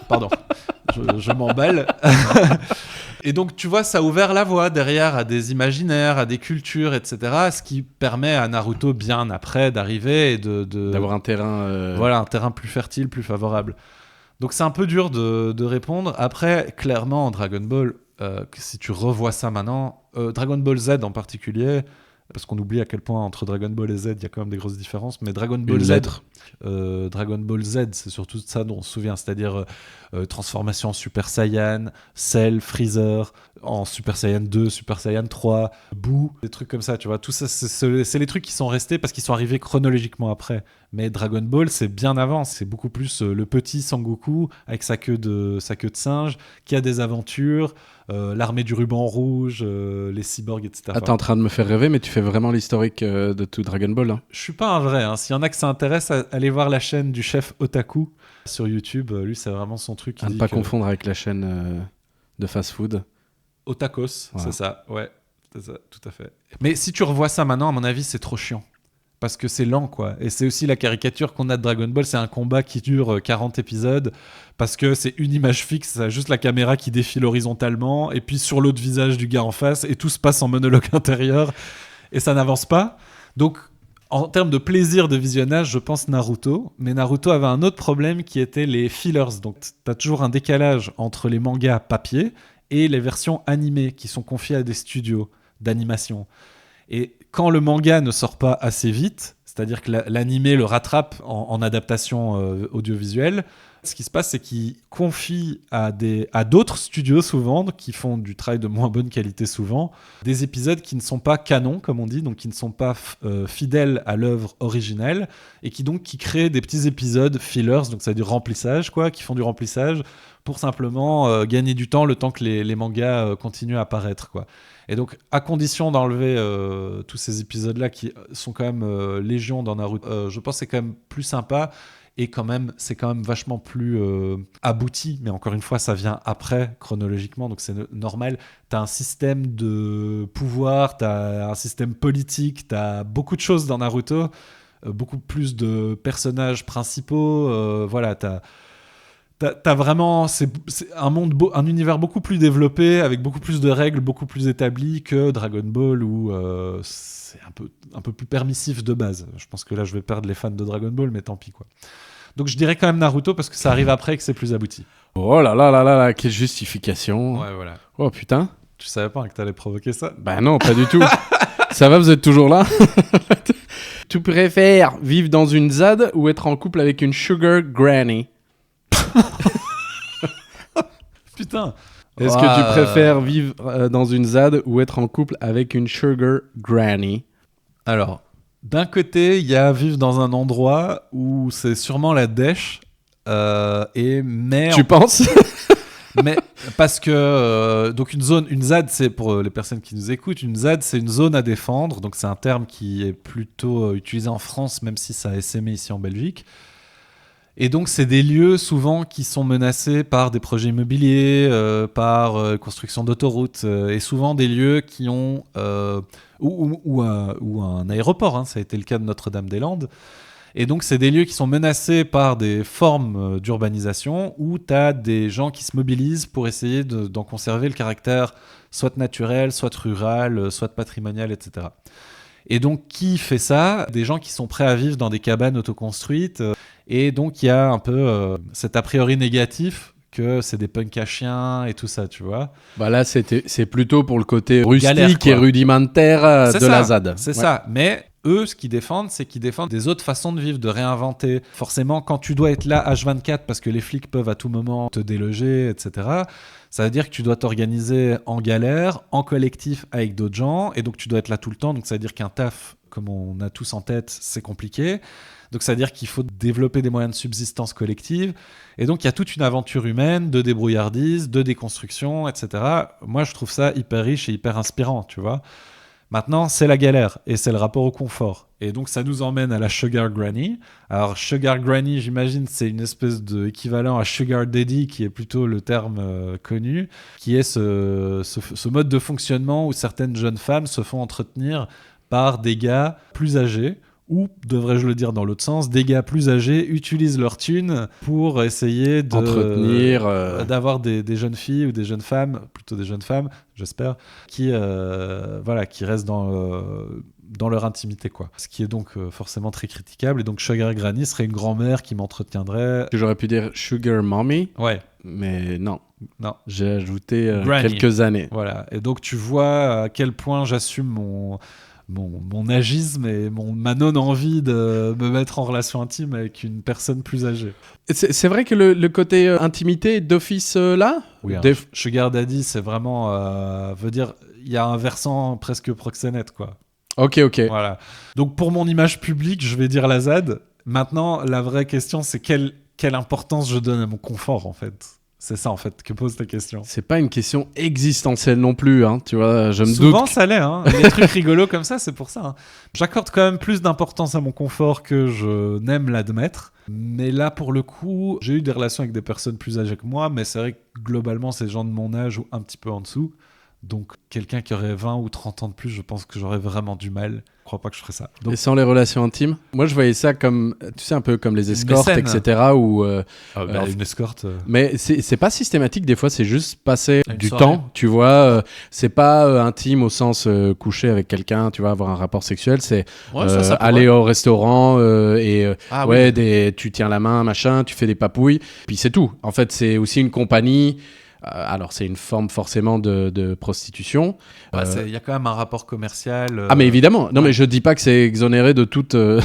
Pardon. Je m'emballe. Et donc, tu vois, ça a ouvert la voie derrière à des imaginaires, à des cultures, etc. Ce qui permet à Naruto, bien après, d'arriver et d'avoir un terrain. Voilà, un terrain plus fertile, plus favorable. Donc, c'est un peu dur de répondre. Après, clairement, Dragon Ball, si tu revois ça maintenant, Dragon Ball Z en particulier, parce qu'on oublie à quel point entre Dragon Ball et Z, il y a quand même des grosses différences, mais Dragon Ball Z, Dragon Ball Z, c'est surtout ça dont on se souvient, c'est-à-dire transformation en Super Saiyan, Cell, Freezer, en Super Saiyan 2, Super Saiyan 3, Boo, des trucs comme ça, tu vois. Tout ça, c'est les trucs qui sont restés parce qu'ils sont arrivés chronologiquement après. Mais Dragon Ball, c'est bien avant, c'est beaucoup plus le petit Sangoku avec sa queue de singe, qui a des aventures, l'armée du ruban rouge, les cyborgs, etc. Ah, t'es en train de me faire rêver, mais tu fais vraiment l'historique de tout Dragon Ball. Hein. Je suis pas un vrai. Hein. S'il y en a que ça intéresse, allez voir la chaîne du chef Otaku sur YouTube. Lui, c'est vraiment son truc. À ne pas confondre avec la chaîne de fast-food. Otakos, Voilà. c'est ça. Ouais, c'est ça, tout à fait. Mais si tu revois ça maintenant, à mon avis, c'est trop chiant. Parce que c'est lent, quoi. Et c'est aussi la caricature qu'on a de Dragon Ball. C'est un combat qui dure 40 épisodes. Parce que c'est une image fixe. C'est juste la caméra qui défile horizontalement. Et puis sur l'autre visage du gars en face. Et tout se passe en monologue intérieur. Et ça n'avance pas. Donc, en termes de plaisir de visionnage, je pense Naruto. Mais Naruto avait un autre problème qui était les fillers. Donc, t'as toujours un décalage entre les mangas papier et les versions animées qui sont confiées à des studios d'animation. Et quand le manga ne sort pas assez vite, c'est-à-dire que l'animé le rattrape en adaptation audiovisuelle, ce qui se passe, c'est qu'il confie à d'autres studios souvent, qui font du travail de moins bonne qualité souvent, des épisodes qui ne sont pas canons, comme on dit, donc qui ne sont pas fidèles à l'œuvre originelle, et qui créent des petits épisodes fillers, donc ça veut dire remplissage, quoi, qui font du remplissage pour simplement gagner du temps, le temps que les mangas continuent à apparaître, quoi. Et donc, à condition d'enlever tous ces épisodes-là qui sont quand même légion dans Naruto, je pense que c'est quand même plus sympa et c'est quand même vachement plus abouti. Mais encore une fois, ça vient après, chronologiquement, donc c'est normal. T'as un système de pouvoir, t'as un système politique, t'as beaucoup de choses dans Naruto, beaucoup plus de personnages principaux, voilà, T'as vraiment c'est un univers beaucoup plus développé avec beaucoup plus de règles, beaucoup plus établies que Dragon Ball où c'est un peu plus permissif de base. Je pense que là je vais perdre les fans de Dragon Ball, mais tant pis quoi. Donc je dirais quand même Naruto parce que ça arrive après et que c'est plus abouti. Oh là là là là là, quelle justification. Ouais, voilà. Oh putain. Tu savais pas que t'allais provoquer ça? Bah non, pas du tout. Ça va, vous êtes toujours là? Tu préfères vivre dans une ZAD ou être en couple avec une sugar granny? Putain. Est-ce que tu préfères vivre dans une ZAD ou être en couple avec une sugar granny? Alors, d'un côté, il y a vivre dans un endroit où c'est sûrement la dèche, mais tu penses? Mais parce que donc une ZAD, c'est pour les personnes qui nous écoutent, une ZAD c'est une zone à défendre, donc c'est un terme qui est plutôt utilisé en France, même si ça a essaimé ici en Belgique. Et donc, c'est des lieux souvent qui sont menacés par des projets immobiliers, par construction d'autoroutes, et souvent des lieux qui ont ou un aéroport. Hein, ça a été le cas de Notre-Dame-des-Landes. Et donc, c'est des lieux qui sont menacés par des formes d'urbanisation où tu as des gens qui se mobilisent pour essayer d'en conserver le caractère soit naturel, soit rural, soit patrimonial, etc. Et donc, qui fait ça? Des gens qui sont prêts à vivre dans des cabanes autoconstruites. Et donc, il y a un peu cet a priori négatif que c'est des punks à chiens et tout ça, tu vois. Bah là, c'est plutôt pour le côté rustique Galère, et rudimentaire de la ZAD. C'est ça. Mais eux, ce qu'ils défendent, c'est qu'ils défendent des autres façons de vivre, de réinventer. Forcément, quand tu dois être là H24 parce que les flics peuvent à tout moment te déloger, etc., ça veut dire que tu dois t'organiser en galère, en collectif avec d'autres gens, et donc tu dois être là tout le temps. Donc ça veut dire qu'un taf, comme on a tous en tête, c'est compliqué. Donc ça veut dire qu'il faut développer des moyens de subsistance collective. Et donc il y a toute une aventure humaine de débrouillardise, de déconstruction, etc. Moi, je trouve ça hyper riche et hyper inspirant, tu vois. Maintenant, c'est la galère et c'est le rapport au confort. Et donc, ça nous emmène à la Sugar Granny. Alors, Sugar Granny, j'imagine, c'est une espèce d'équivalent à Sugar Daddy, qui est plutôt le terme connu, qui est ce mode de fonctionnement où certaines jeunes femmes se font entretenir par des gars plus âgés ou devrais-je le dire dans l'autre sens, des gars plus âgés utilisent leur thune pour essayer Entretenir, d'avoir des jeunes filles ou des jeunes femmes, plutôt des jeunes femmes, j'espère, qui restent dans leur intimité, quoi. Ce qui est donc forcément très critiquable. Et donc Sugar Granny serait une grand-mère qui m'entretiendrait. J'aurais pu dire Sugar Mommy, Ouais. mais non. Non. J'ai ajouté Granny. quelques années. Voilà. Et donc tu vois à quel point j'assume mon agisme et ma non-envie de me mettre en relation intime avec une personne plus âgée. C'est vrai que le côté intimité est d'office là. Oui, Sugar Daddy, c'est vraiment... veut dire, il y a un versant presque proxénète, quoi. Ok. Voilà. Donc pour mon image publique, je vais dire la ZAD. Maintenant, la vraie question, c'est quelle importance je donne à mon confort, en fait. C'est ça, en fait, que pose ta question. C'est pas une question existentielle non plus, hein, tu vois. Je me Souvent, doute. ça l'est. Hein. Les trucs rigolos comme ça, c'est pour ça. Hein. J'accorde quand même plus d'importance à mon confort que je n'aime l'admettre. Mais là, pour le coup, j'ai eu des relations avec des personnes plus âgées que moi, mais c'est vrai que globalement, c'est des gens de mon âge ou un petit peu en dessous. Donc, quelqu'un qui aurait 20 ou 30 ans de plus, je pense que j'aurais vraiment du mal. Je crois pas que je ferais ça. Donc, Et sans les relations intimes, moi je voyais ça comme, tu sais, un peu comme les escortes, mécène. etc. Où, une escorte. mais c'est pas systématique, des fois c'est juste passer Une du soirée. temps, tu vois. C'est pas intime au sens coucher avec quelqu'un, tu vois, avoir un rapport sexuel. C'est Ouais, ça pourrait. aller au restaurant et Ah, ouais, oui. tu tiens la main, machin, tu fais des papouilles, puis c'est tout. En fait, c'est aussi une compagnie. Alors, c'est une forme forcément de prostitution. Bah, il y a quand même un rapport commercial. Ah, mais évidemment. Non, ouais. mais je dis pas que c'est exonéré de toute. Ouais.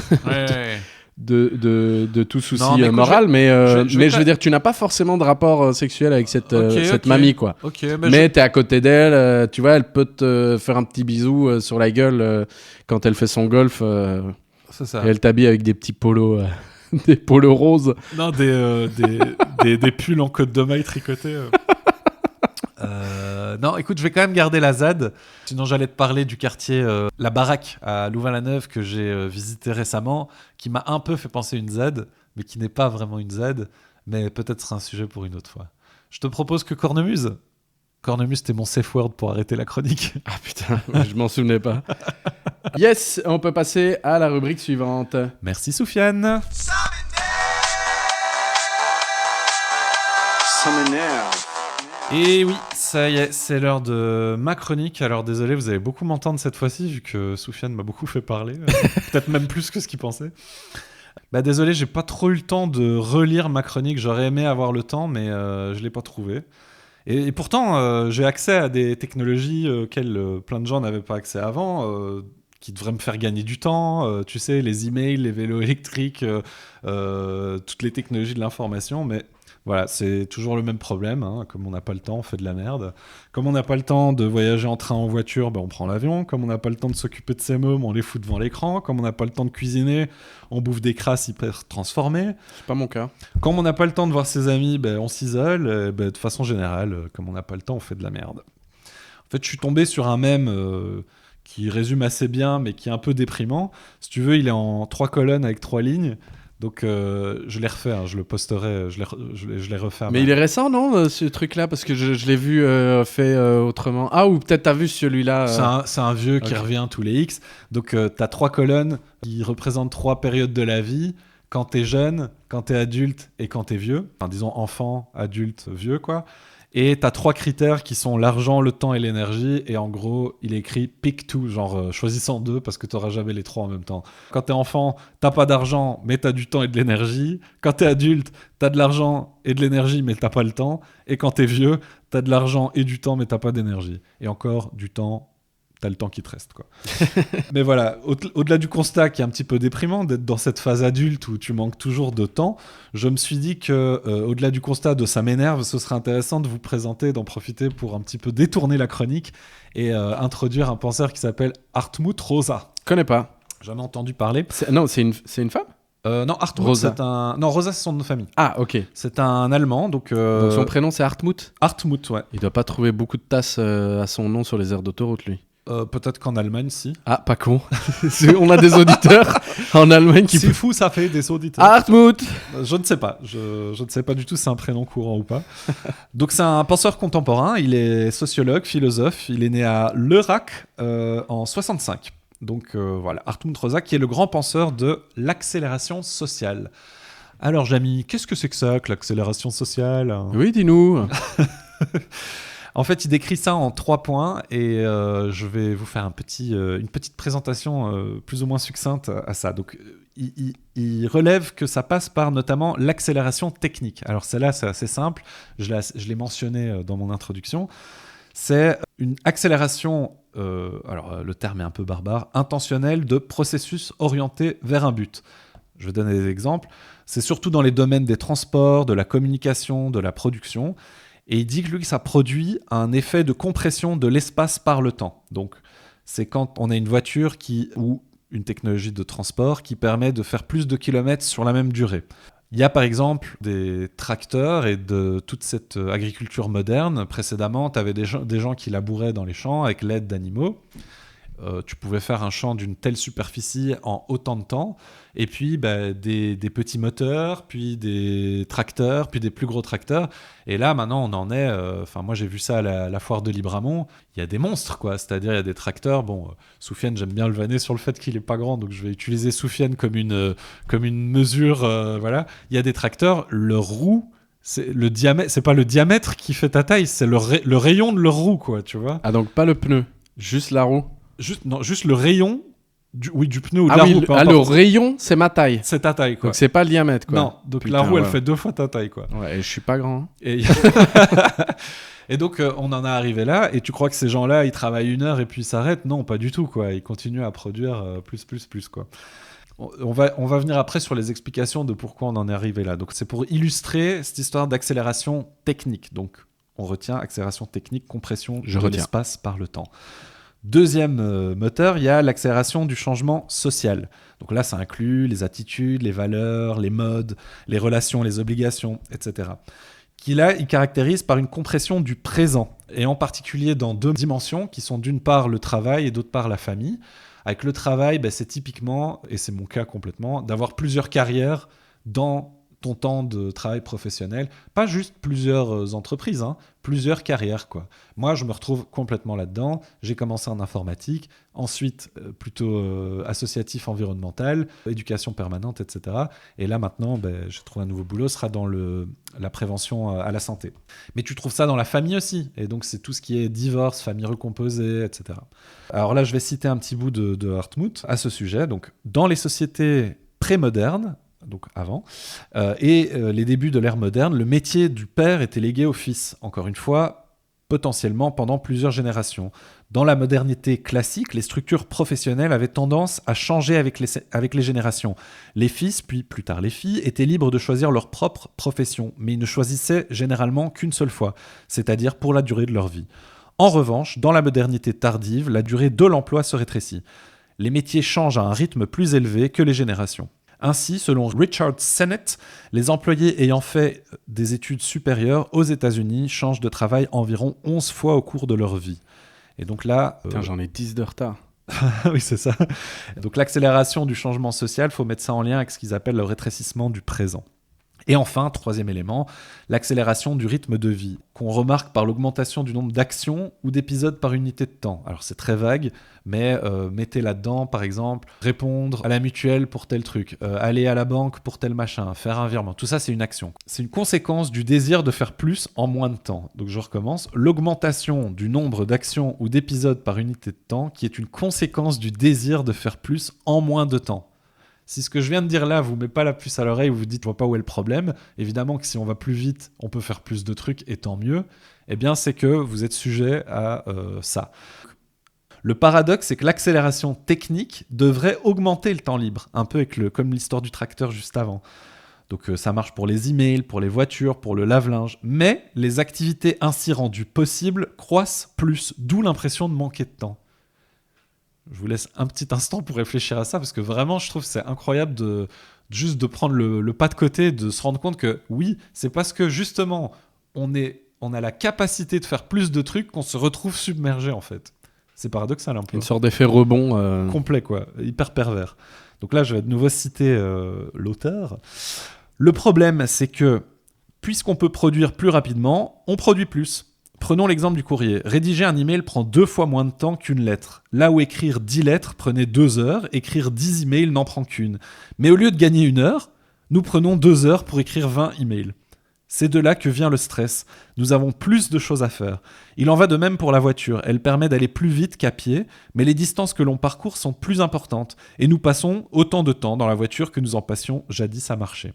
de tout souci Non, mais écoute, moral, mais je je veux dire, tu n'as pas forcément de rapport sexuel avec cette Ok. mamie, quoi. Ok, Mais t'es à côté d'elle, tu vois, elle peut te faire un petit bisou sur la gueule quand elle fait son golf, c'est ça. et elle t'habille avec des petits polos, des polos roses. Non, des pulls en côte de maille tricotés. Non, écoute, je vais quand même garder la ZAD. Sinon, j'allais te parler du quartier La Baraque à Louvain-la-Neuve que j'ai visité récemment, qui m'a un peu fait penser à une ZAD, mais qui n'est pas vraiment une ZAD, mais peut-être sera un sujet pour une autre fois. Je te propose que Cornemuse, c'était mon safe word pour arrêter la chronique. Ah putain, je m'en souvenais pas. Yes, on peut passer à la rubrique suivante. Merci Soufiane. Ça m'énerve. Et oui, ça y est, c'est l'heure de ma chronique. Alors désolé, vous allez beaucoup m'entendre cette fois-ci, vu que Soufiane m'a beaucoup fait parler. Peut-être même plus que ce qu'il pensait. Bah désolé, j'ai pas trop eu le temps de relire ma chronique. J'aurais aimé avoir le temps, mais je l'ai pas trouvé. Et pourtant, j'ai accès à des technologies auxquelles plein de gens n'avaient pas accès avant, qui devraient me faire gagner du temps. Tu sais, les emails, les vélos électriques, toutes les technologies de l'information, mais... Voilà, c'est toujours le même problème, hein. Comme on n'a pas le temps, on fait de la merde. Comme on n'a pas le temps de voyager en train, en voiture, on prend l'avion. Comme on n'a pas le temps de s'occuper de ses mômes, on les fout devant l'écran. Comme on n'a pas le temps de cuisiner, on bouffe des crasses hyper transformées. C'est pas mon cas. Comme on n'a pas le temps de voir ses amis, on s'isole. De façon générale, comme on n'a pas le temps, on fait de la merde. En fait, je suis tombé sur un mème qui résume assez bien, mais qui est un peu déprimant. Si tu veux, il est en 3 colonnes avec 3 lignes. Donc je l'ai refait, hein, je le posterai, je l'ai refait. Mais il est récent, non, ce truc-là? Parce que je l'ai vu fait autrement. Ah, ou peut-être t'as vu celui-là. C'est un vieux qui revient tous les X. Donc t'as 3 colonnes qui représentent 3 périodes de la vie. Quand t'es jeune, quand t'es adulte et quand t'es vieux. Enfin, disons enfant, adulte, vieux, quoi. Et t'as 3 critères qui sont l'argent, le temps et l'énergie. Et en gros, il est écrit pick two, genre choisissant 2 parce que t'auras jamais les 3 en même temps. Quand t'es enfant, t'as pas d'argent, mais t'as du temps et de l'énergie. Quand t'es adulte, t'as de l'argent et de l'énergie, mais t'as pas le temps. Et quand t'es vieux, t'as de l'argent et du temps, mais t'as pas d'énergie. Et encore, du temps, t'as le temps qui te reste, quoi. Mais voilà, au-delà du constat qui est un petit peu déprimant d'être dans cette phase adulte où tu manques toujours de temps, je me suis dit que au-delà du constat de ça m'énerve, ce serait intéressant de vous présenter, d'en profiter pour un petit peu détourner la chronique et introduire un penseur qui s'appelle Hartmut Rosa. Connais pas. J'en ai entendu parler. Non, c'est une femme? Non, Hartmut, Rosa. Rosa, c'est son nom de famille. Ah, ok. C'est un Allemand, donc son prénom, c'est Hartmut? Hartmut, ouais. Il doit pas trouver beaucoup de tasses à son nom sur les aires d'autoroute, lui. Peut-être qu'en Allemagne, si. Ah, pas con. On a des auditeurs en Allemagne qui... C'est fou, ça fait des auditeurs. Hartmut! Je ne sais pas. Je ne sais pas du tout si c'est un prénom courant ou pas. Donc, c'est un penseur contemporain. Il est sociologue, philosophe. Il est né à Lörrach en 65. Donc voilà, Hartmut Rosa, qui est le grand penseur de l'accélération sociale. Alors, Jamy, qu'est-ce que c'est que ça, que l'accélération sociale ? Oui, dis-nous. En fait, il décrit ça en 3 points et je vais vous faire une petite présentation plus ou moins succincte à ça. Donc, il relève que ça passe par notamment l'accélération technique. Alors, celle-là, c'est assez simple. Je l'ai mentionné dans mon introduction. C'est une accélération, alors le terme est un peu barbare, intentionnelle de processus orientés vers un but. Je vais donner des exemples. C'est surtout dans les domaines des transports, de la communication, de la production. Et il dit que lui, ça produit un effet de compression de l'espace par le temps. Donc, c'est quand on a une voiture ou une technologie de transport qui permet de faire plus de kilomètres sur la même durée. Il y a par exemple des tracteurs et de toute cette agriculture moderne. Précédemment, tu avais des gens qui labouraient dans les champs avec l'aide d'animaux. Tu pouvais faire un champ d'une telle superficie en autant de temps, et puis des petits moteurs, puis des tracteurs, puis des plus gros tracteurs, et là maintenant on en est, moi j'ai vu ça à la foire de Libramont, il y a des monstres quoi, c'est-à-dire il y a des tracteurs, Soufiane j'aime bien le vanner sur le fait qu'il est pas grand, donc je vais utiliser Soufiane comme une mesure, voilà, il y a des tracteurs, leur roue, c'est pas le diamètre qui fait ta taille, c'est le rayon de leur roue quoi, tu vois. Ah donc pas le pneu, juste la roue. Juste le rayon du pneu ou de la roue. Le rayon, c'est ma taille. C'est ta taille, quoi. Donc c'est pas le diamètre, quoi. Non, donc la roue, elle fait 2 fois ta taille, quoi. Ouais, et je suis pas grand. Et donc, on en est arrivé là, et tu crois que ces gens-là, ils travaillent 1 heure et puis ils s'arrêtent ? Non, pas du tout, quoi. Ils continuent à produire plus, quoi. On va venir après sur les explications de pourquoi on en est arrivé là. Donc, c'est pour illustrer cette histoire d'accélération technique. Donc, on retient accélération technique, compression de l'espace par le temps. Deuxième moteur, il y a l'accélération du changement social. Donc là, ça inclut les attitudes, les valeurs, les modes, les relations, les obligations, etc. Qui là, il caractérise par une compression du présent, et en particulier dans 2 dimensions, qui sont d'une part le travail et d'autre part la famille. Avec le travail, c'est typiquement, et c'est mon cas complètement, d'avoir plusieurs carrières dans ton temps de travail professionnel, pas juste plusieurs entreprises, plusieurs carrières, quoi. Moi, je me retrouve complètement là-dedans. J'ai commencé en informatique, ensuite plutôt associatif environnemental, éducation permanente, etc. Et là, maintenant, j'ai trouvé un nouveau boulot, ce sera dans la prévention à la santé. Mais tu trouves ça dans la famille aussi. Et donc, c'est tout ce qui est divorce, famille recomposée, etc. Alors là, je vais citer un petit bout de Hartmut à ce sujet. Donc, dans les sociétés prémodernes, donc avant, les débuts de l'ère moderne, le métier du père était légué au fils, encore une fois, potentiellement pendant plusieurs générations. Dans la modernité classique, les structures professionnelles avaient tendance à changer avec les générations. Les fils, puis plus tard les filles, étaient libres de choisir leur propre profession, mais ils ne choisissaient généralement qu'une seule fois, c'est-à-dire pour la durée de leur vie. En revanche, dans la modernité tardive, la durée de l'emploi se rétrécit. Les métiers changent à un rythme plus élevé que les générations. Ainsi, selon Richard Sennett, les employés ayant fait des études supérieures aux États-Unis changent de travail environ 11 fois au cours de leur vie. Et donc là... Putain, j'en ai 10 de retard. Oui, c'est ça. Donc l'accélération du changement social, il faut mettre ça en lien avec ce qu'ils appellent le rétrécissement du présent. Et enfin, 3e élément, l'accélération du rythme de vie, qu'on remarque par l'augmentation du nombre d'actions ou d'épisodes par unité de temps. Alors c'est très vague, mais mettez là-dedans, par exemple, répondre à la mutuelle pour tel truc, aller à la banque pour tel machin, faire un virement. Tout ça, c'est une action. C'est une conséquence du désir de faire plus en moins de temps. Donc je recommence. L'augmentation du nombre d'actions ou d'épisodes par unité de temps qui est une conséquence du désir de faire plus en moins de temps. Si ce que je viens de dire là vous met pas la puce à l'oreille ou vous dites je vois pas où est le problème, évidemment que si on va plus vite, on peut faire plus de trucs et tant mieux, eh bien c'est que vous êtes sujet à ça. Le paradoxe, c'est que l'accélération technique devrait augmenter le temps libre, un peu comme l'histoire du tracteur juste avant. Donc ça marche pour les emails, pour les voitures, pour le lave-linge, mais les activités ainsi rendues possibles croissent plus, d'où l'impression de manquer de temps. Je vous laisse un petit instant pour réfléchir à ça, parce que vraiment, je trouve que c'est incroyable de prendre le pas de côté, de se rendre compte que oui, c'est parce que justement, on a la capacité de faire plus de trucs qu'on se retrouve submergé, en fait. C'est paradoxal un peu. Une sorte d'effet rebond. Complet, quoi. Hyper pervers. Donc là, je vais de nouveau citer l'auteur. Le problème, c'est que, puisqu'on peut produire plus rapidement, on produit plus. Prenons l'exemple du courrier. Rédiger un email prend 2 fois moins de temps qu'une lettre. Là où écrire 10 lettres prenait 2 heures, écrire 10 emails n'en prend qu'une. Mais au lieu de gagner 1 heure, nous prenons 2 heures pour écrire 20 emails. C'est de là que vient le stress. Nous avons plus de choses à faire. Il en va de même pour la voiture. Elle permet d'aller plus vite qu'à pied, mais les distances que l'on parcourt sont plus importantes. Et nous passons autant de temps dans la voiture que nous en passions jadis à marcher.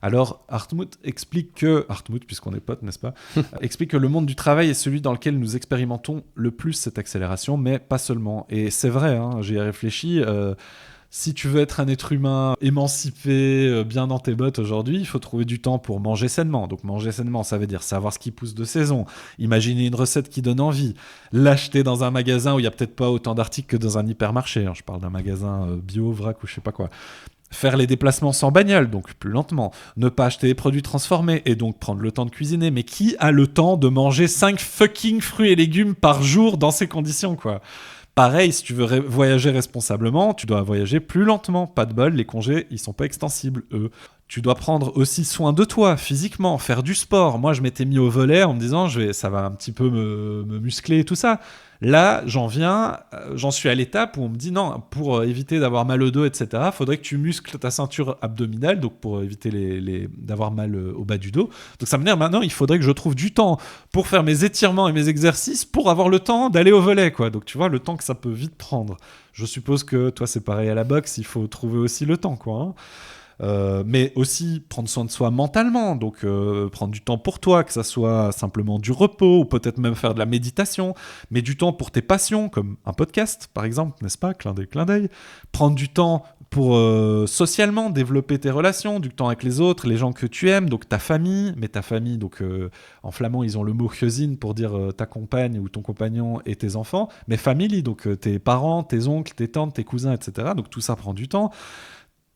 Alors, Hartmut explique que... Hartmut, puisqu'on est potes, n'est-ce pas explique que le monde du travail est celui dans lequel nous expérimentons le plus cette accélération, mais pas seulement. Et c'est vrai, j'y ai réfléchi... Si tu veux être un être humain émancipé, bien dans tes bottes aujourd'hui, il faut trouver du temps pour manger sainement. Donc manger sainement, ça veut dire savoir ce qui pousse de saison, imaginer une recette qui donne envie, l'acheter dans un magasin où il n'y a peut-être pas autant d'articles que dans un hypermarché. Je parle d'un magasin bio, vrac ou je sais pas quoi. Faire les déplacements sans bagnole, donc plus lentement. Ne pas acheter des produits transformés et donc prendre le temps de cuisiner. Mais qui a le temps de manger 5 fucking fruits et légumes par jour dans ces conditions, quoi ? Pareil, si tu veux voyager responsablement, tu dois voyager plus lentement. Pas de bol, les congés, ils sont pas extensibles, eux. Tu dois prendre aussi soin de toi, physiquement, faire du sport. Moi, je m'étais mis au volley en me disant, ça va un petit peu me muscler et tout ça. Là, j'en suis à l'étape où on me dit non, pour éviter d'avoir mal au dos, etc., faudrait que tu muscles ta ceinture abdominale, donc pour éviter d'avoir mal au bas du dos. Donc ça veut dire maintenant, il faudrait que je trouve du temps pour faire mes étirements et mes exercices pour avoir le temps d'aller au volley, quoi. Donc tu vois, le temps que ça peut vite prendre. Je suppose que toi, c'est pareil à la boxe, il faut trouver aussi le temps, quoi. Mais aussi prendre soin de soi mentalement, donc prendre du temps pour toi, que ça soit simplement du repos ou peut-être même faire de la méditation, mais du temps pour tes passions comme un podcast par exemple, n'est-ce pas, clin d'œil, prendre du temps pour socialement développer tes relations, du temps avec les autres, les gens que tu aimes, donc ta famille, mais ta famille, donc en flamand ils ont le mot gezin pour dire ta compagne ou ton compagnon et tes enfants, mais family, donc tes parents, tes oncles, tes tantes, tes cousins, etc., donc tout ça prend du temps.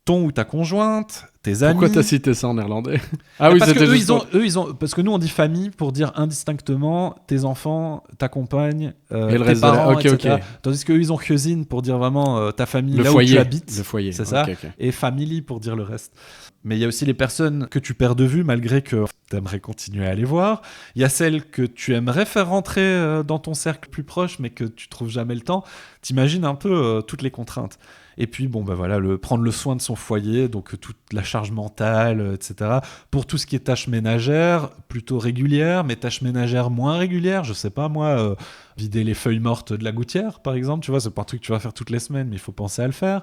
Ton ou ta conjointe, tes amis. Pourquoi t'as cité ça en néerlandais ? Ah oui, parce c'était que juste ils ont, parce que nous on dit famille pour dire indistinctement tes enfants, ta compagne, et le tes reste parents, de la... etc. Tandis qu'eux ils ont gezin pour dire vraiment ta famille, le là foyer, où tu habites. le foyer, c'est ça. Okay. Et family pour dire le reste. Mais il y a aussi les personnes que tu perds de vue malgré que tu aimerais continuer à les voir. Il y a celles que tu aimerais faire rentrer dans ton cercle plus proche mais que tu trouves jamais le temps. T'imagines un peu toutes les contraintes. Et puis, voilà, prendre le soin de son foyer, donc toute la charge mentale, etc. Pour tout ce qui est tâches ménagères, plutôt régulières, mais tâches ménagères moins régulières, je sais pas moi, vider les feuilles mortes de la gouttière, par exemple, tu vois, c'est pas un truc que tu vas faire toutes les semaines, mais il faut penser à le faire.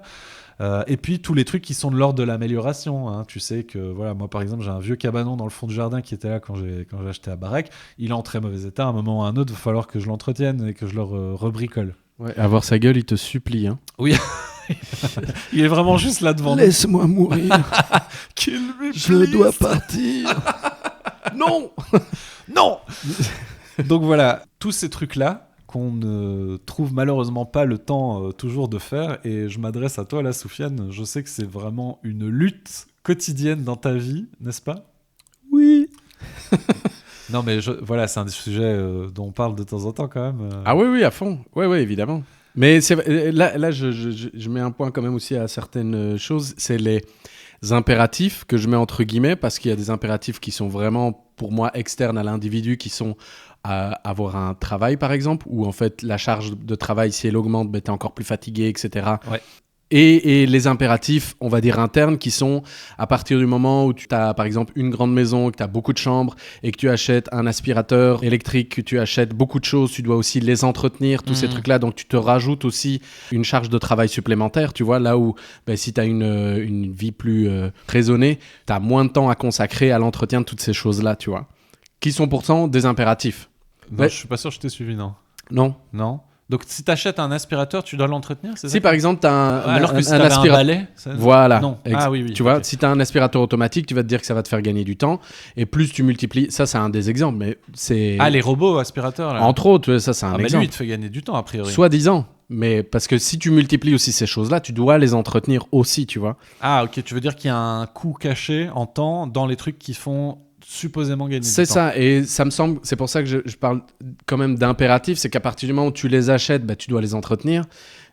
Et puis, tous les trucs qui sont de l'ordre de l'amélioration, hein. Tu sais que, voilà, moi, par exemple, j'ai un vieux cabanon dans le fond du jardin qui était là quand j'ai acheté à Baraque. Il est en très mauvais état. À un moment ou à un autre, il va falloir que je l'entretienne et que je le rebricole. Ouais, avoir sa gueule, il te supplie, hein. Oui. Il est vraiment juste là devant. Laisse-moi mourir. Je dois partir. Non. Non. Donc voilà, tous ces trucs-là qu'on ne trouve malheureusement pas le temps toujours de faire. Et je m'adresse à toi là, Soufiane. Je sais que c'est vraiment une lutte quotidienne dans ta vie, n'est-ce pas ? Oui. Non mais voilà, c'est un des sujets dont on parle de temps en temps quand même. Ah oui, à fond. Oui, évidemment. Mais là je mets un point quand même aussi à certaines choses. C'est les impératifs que je mets entre guillemets, parce qu'il y a des impératifs qui sont vraiment, pour moi, externes à l'individu, qui sont à avoir un travail, par exemple, où en fait la charge de travail, si elle augmente, t'es encore plus fatigué, etc. Ouais. Et les impératifs, on va dire internes, qui sont à partir du moment où tu as par exemple une grande maison, que tu as beaucoup de chambres et que tu achètes un aspirateur électrique, que tu achètes beaucoup de choses, tu dois aussi les entretenir, tous ces trucs-là. Donc tu te rajoutes aussi une charge de travail supplémentaire, tu vois, là où si tu as une vie plus raisonnée, tu as moins de temps à consacrer à l'entretien de toutes ces choses-là, tu vois, qui sont pourtant des impératifs. Non, je suis pas sûr que je t'ai suivi, non. Non. Donc si tu achètes un aspirateur, tu dois l'entretenir, c'est ça ? Si par exemple tu as alors que si un aspirateur, un balai, voilà. Non. Oui. Tu vois, si tu as un aspirateur automatique, tu vas te dire que ça va te faire gagner du temps, et plus tu multiplies, ça c'est un des exemples, mais c'est les robots aspirateurs là. Entre autres, ça c'est un exemple. Mais lui il te fait gagner du temps a priori. Soi-disant. Mais parce que si tu multiplies aussi ces choses-là, tu dois les entretenir aussi, tu vois. Ah ok, tu veux dire qu'il y a un coût caché en temps dans les trucs qui font supposément gagner du temps. C'est ça, et ça me semble, c'est pour ça que je parle quand même d'impératif, c'est qu'à partir du moment où tu les achètes, tu dois les entretenir,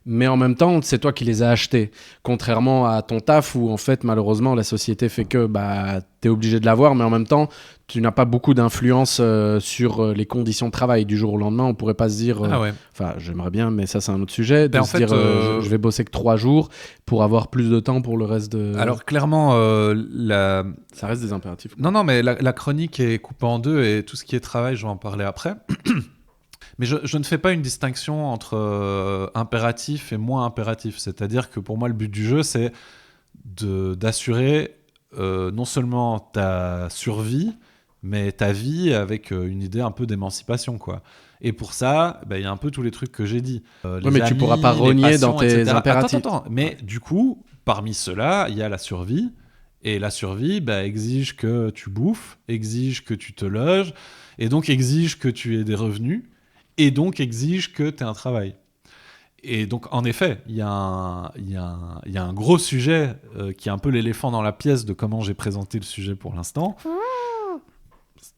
mais en même temps, c'est toi qui les as achetés. Contrairement à ton taf où, en fait, malheureusement, la société fait que tu es obligé de l'avoir, mais en même temps, tu n'as pas beaucoup d'influence sur les conditions de travail. Du jour au lendemain, on pourrait pas se dire... Enfin, j'aimerais bien, mais ça, c'est un autre sujet. De se dire, je vais bosser que 3 jours pour avoir plus de temps pour le reste de... Alors, clairement, ça reste des impératifs. Non, mais la chronique est coupée en deux et tout ce qui est travail, je vais en parler après. Mais je ne fais pas une distinction entre impératif et moins impératif. C'est-à-dire que pour moi, le but du jeu, c'est d'assurer non seulement ta survie, mais ta vie avec une idée un peu d'émancipation, quoi. Et pour ça, il y a un peu tous les trucs que j'ai dit. Mais tu pourras pas rogner dans tes impératifs. Attends. Mais du coup, parmi ceux-là, il y a la survie. Et la survie exige que tu bouffes, exige que tu te loges, et donc exige que tu aies des revenus. Et donc exige que tu aies un travail. Et donc, en effet, il y a un gros sujet qui est un peu l'éléphant dans la pièce de comment j'ai présenté le sujet pour l'instant.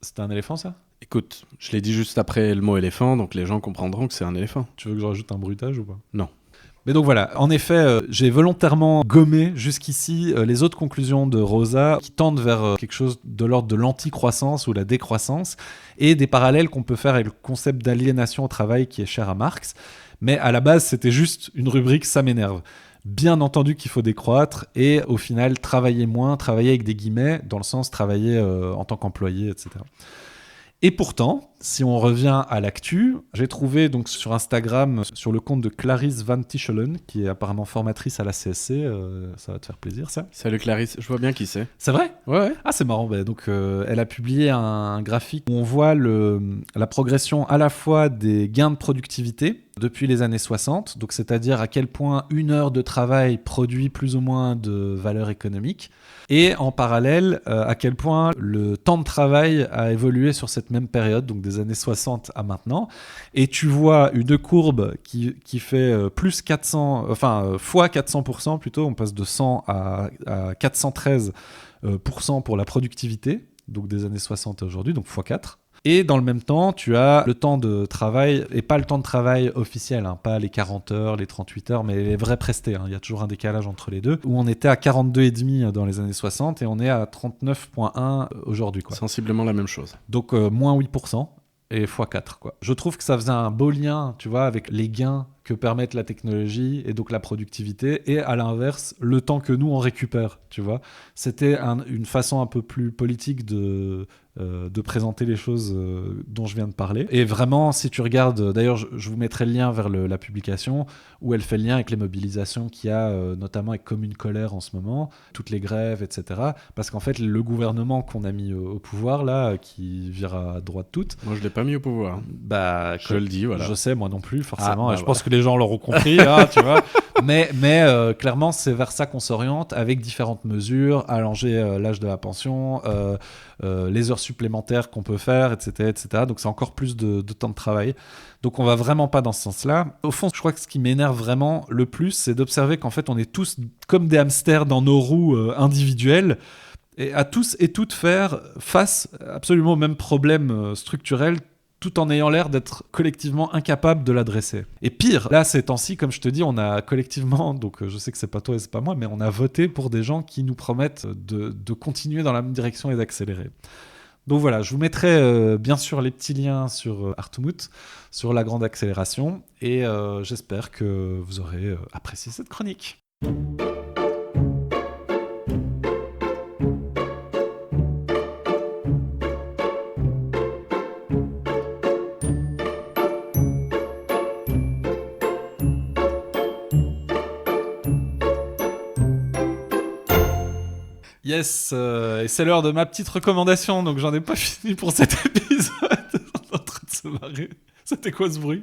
C'était un éléphant, ça ? Écoute, je l'ai dit juste après le mot éléphant, donc les gens comprendront que c'est un éléphant. Tu veux que je rajoute un bruitage ou pas ? Non. Mais donc voilà, en effet, j'ai volontairement gommé jusqu'ici les autres conclusions de Rosa qui tendent vers quelque chose de l'ordre de l'anti-croissance ou la décroissance et des parallèles qu'on peut faire avec le concept d'aliénation au travail qui est cher à Marx. Mais à la base, c'était juste une rubrique « ça m'énerve ». Bien entendu qu'il faut décroître et au final travailler moins, travailler avec des guillemets, dans le sens travailler en tant qu'employé, etc. Et pourtant, si on revient à l'actu, j'ai trouvé donc sur Instagram, sur le compte de Clarisse Van Tichelen, qui est apparemment formatrice à la CSC, ça va te faire plaisir ça. Salut Clarisse, je vois bien qui c'est. C'est vrai ? Ouais. Ah, c'est marrant. Donc, elle a publié un graphique où on voit la progression à la fois des gains de productivité depuis les années 60, donc c'est-à-dire à quel point 1 heure de travail produit plus ou moins de valeur économique, et en parallèle, à quel point le temps de travail a évolué sur cette même période, donc des années 60 à maintenant. Et tu vois une courbe qui fait plus 400, fois 400% plutôt, on passe de 100 à 413% pour la productivité, donc des années 60 à aujourd'hui, donc fois 4. Et dans le même temps, tu as le temps de travail, et pas le temps de travail officiel, pas les 40 heures, les 38 heures, mais les vrais prestés. Il y a toujours un décalage entre les deux, où on était à 42,5 dans les années 60 et on est à 39,1 aujourd'hui, quoi. Sensiblement la même chose. Donc moins 8% et x4, quoi. Je trouve que ça faisait un beau lien, tu vois, avec les gains que permettent la technologie et donc la productivité, et à l'inverse, le temps que nous on récupère, tu vois. C'était une façon un peu plus politique de présenter les choses dont je viens de parler. Et vraiment, si tu regardes, d'ailleurs je vous mettrai le lien vers la publication où elle fait le lien avec les mobilisations qu'il y a notamment avec Commune Colère en ce moment, toutes les grèves, etc. Parce qu'en fait, le gouvernement qu'on a mis au pouvoir, là, qui vire à droite toute... Moi, je l'ai pas mis au pouvoir. Je le dis, voilà. Je sais, moi non plus, forcément. Je pense que les gens l'auront compris, tu vois. Mais clairement, c'est vers ça qu'on s'oriente avec différentes mesures, allonger l'âge de la pension, les heures supplémentaires qu'on peut faire, etc., etc. Donc c'est encore plus de temps de travail. Donc on va vraiment pas dans ce sens-là. Au fond, je crois que ce qui m'énerve vraiment le plus, c'est d'observer qu'en fait on est tous comme des hamsters dans nos roues individuelles, et à tous et toutes faire face absolument au même problème structurel, tout en ayant l'air d'être collectivement incapable de l'adresser. Et pire, là, ces temps-ci, comme je te dis, on a collectivement, donc je sais que c'est pas toi et c'est pas moi, mais on a voté pour des gens qui nous promettent de continuer dans la même direction et d'accélérer. Donc voilà, je vous mettrai bien sûr les petits liens sur Artmouth, sur la grande accélération, et j'espère que vous aurez apprécié cette chronique. Yes, et c'est l'heure de ma petite recommandation, donc j'en ai pas fini pour cet épisode. On est en train de se marrer. C'était quoi ce bruit ?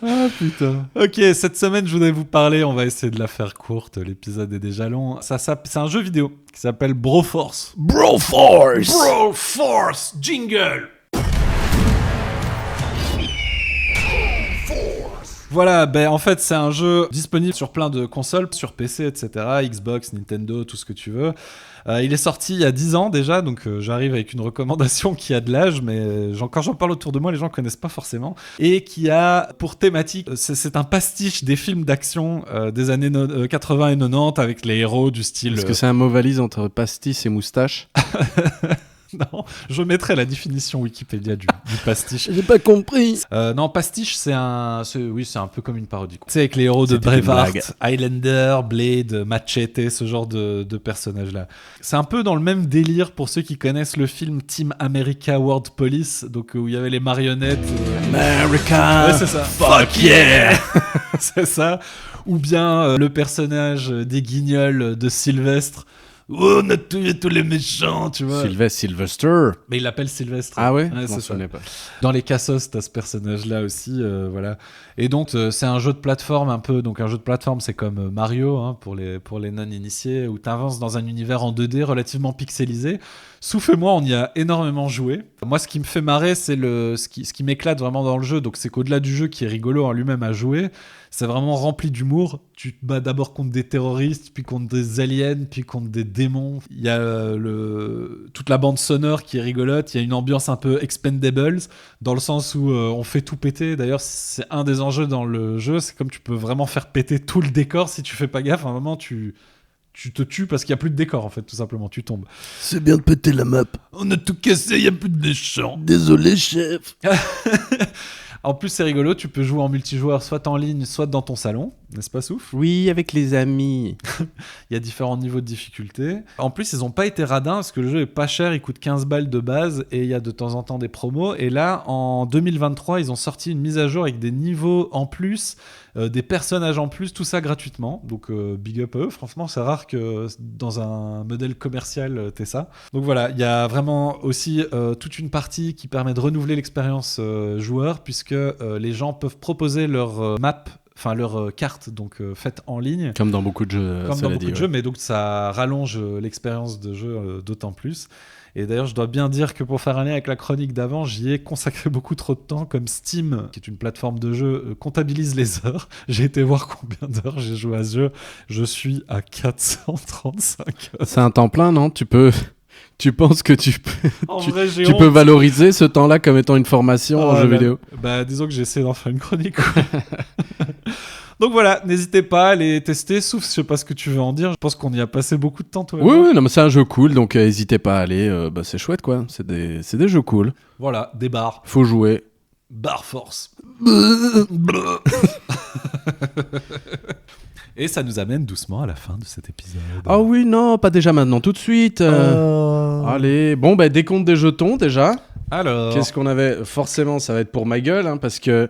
Ah putain. Ok, cette semaine je voudrais vous parler, on va essayer de la faire courte, l'épisode est déjà long. C'est un jeu vidéo qui s'appelle Broforce. Broforce. Broforce, jingle. Voilà, en fait, c'est un jeu disponible sur plein de consoles, sur PC, etc., Xbox, Nintendo, tout ce que tu veux. Il est sorti il y a 10 ans déjà, donc j'arrive avec une recommandation qui a de l'âge, mais quand j'en parle autour de moi, les gens connaissent pas forcément. Et qui a pour thématique, c'est un pastiche des films d'action des années 80 et 90 avec les héros du style... Est-ce que c'est un mot valise entre pastis et moustache? Non, je mettrai la définition Wikipédia du pastiche. J'ai pas compris. Non, pastiche, c'est un peu comme une parodie. Tu sais, avec les héros de C'était une Braveheart, blague. Highlander, Blade, Machete, ce genre de personnages-là. C'est un peu dans le même délire pour ceux qui connaissent le film Team America World Police, donc où il y avait les marionnettes. America, Ouais, c'est ça. fuck yeah. C'est ça. Ou bien le personnage des Guignols de Sylvestre. Oh, on a tué tous les méchants, tu vois. Sylvester. Mais il l'appelle Sylvestre. Ah ouais, c'est je m'en ça. souvenais pas. Dans les Cassos, t'as ce personnage-là aussi, voilà. Et donc, c'est un jeu de plateforme un peu. Donc, un jeu de plateforme, c'est comme Mario, hein, pour les non-initiés, où t'avances dans un univers en 2D relativement pixelisé. Souf et moi, on y a énormément joué. Moi, ce qui me fait marrer, c'est ce qui m'éclate vraiment dans le jeu. Donc, c'est qu'au-delà du jeu qui est rigolo en lui-même à jouer, c'est vraiment rempli d'humour. Tu te bats d'abord contre des terroristes, puis contre des aliens, puis contre des démons. Il y a toute la bande sonore qui est rigolote. Il y a une ambiance un peu Expendables, dans le sens où on fait tout péter. D'ailleurs, c'est un des enjeux dans le jeu. C'est comme tu peux vraiment faire péter tout le décor. Si tu fais pas gaffe, à un moment, tu te tues parce qu'il n'y a plus de décor, en fait, tout simplement. Tu tombes. C'est bien de péter la map. On a tout cassé, il n'y a plus de méchants. Désolé, chef. En plus, c'est rigolo, tu peux jouer en multijoueur, soit en ligne, soit dans ton salon, n'est-ce pas, Souf ? Oui, avec les amis. Il y a différents niveaux de difficulté. En plus, ils n'ont pas été radins parce que le jeu est pas cher, il coûte 15 balles de base et il y a de temps en temps des promos. Et là, en 2023, ils ont sorti une mise à jour avec des niveaux en plus, des personnages en plus, tout ça gratuitement. Donc, big up à eux. Franchement, c'est rare que dans un modèle commercial, t'aies ça. Donc voilà, il y a vraiment aussi toute une partie qui permet de renouveler l'expérience joueur, puisque les gens peuvent proposer leur map, enfin leur carte, donc faite en ligne. Comme dans beaucoup de jeux. Comme dans beaucoup de jeux, mais donc ça rallonge l'expérience de jeu d'autant plus. Et d'ailleurs, je dois bien dire que pour faire un lien avec la chronique d'avant, j'y ai consacré beaucoup trop de temps, comme Steam, qui est une plateforme de jeu, comptabilise les heures. J'ai été voir combien d'heures j'ai joué à ce jeu. Je suis à 435 heures. C'est un temps plein, non? Tu penses que tu En vrai, j'ai peux honte. valoriser ce temps-là comme étant une formation en jeu vidéo? Bah, disons que j'ai essayé d'en faire une chronique. Donc voilà, n'hésitez pas à les tester, sauf je sais pas ce que tu veux en dire. Je pense qu'on y a passé beaucoup de temps, toi et moi. Oui, non, mais c'est un jeu cool, donc n'hésitez pas à aller. C'est chouette, quoi. C'est des jeux cool. Voilà, des bars. Faut jouer. Bar Force. Et ça nous amène doucement à la fin de cet épisode. Ah oui, non, pas déjà maintenant, tout de suite. Allez, bon, décompte des jetons déjà. Alors, Qu'est-ce qu'on avait? Forcément, ça va être pour ma gueule, hein, parce que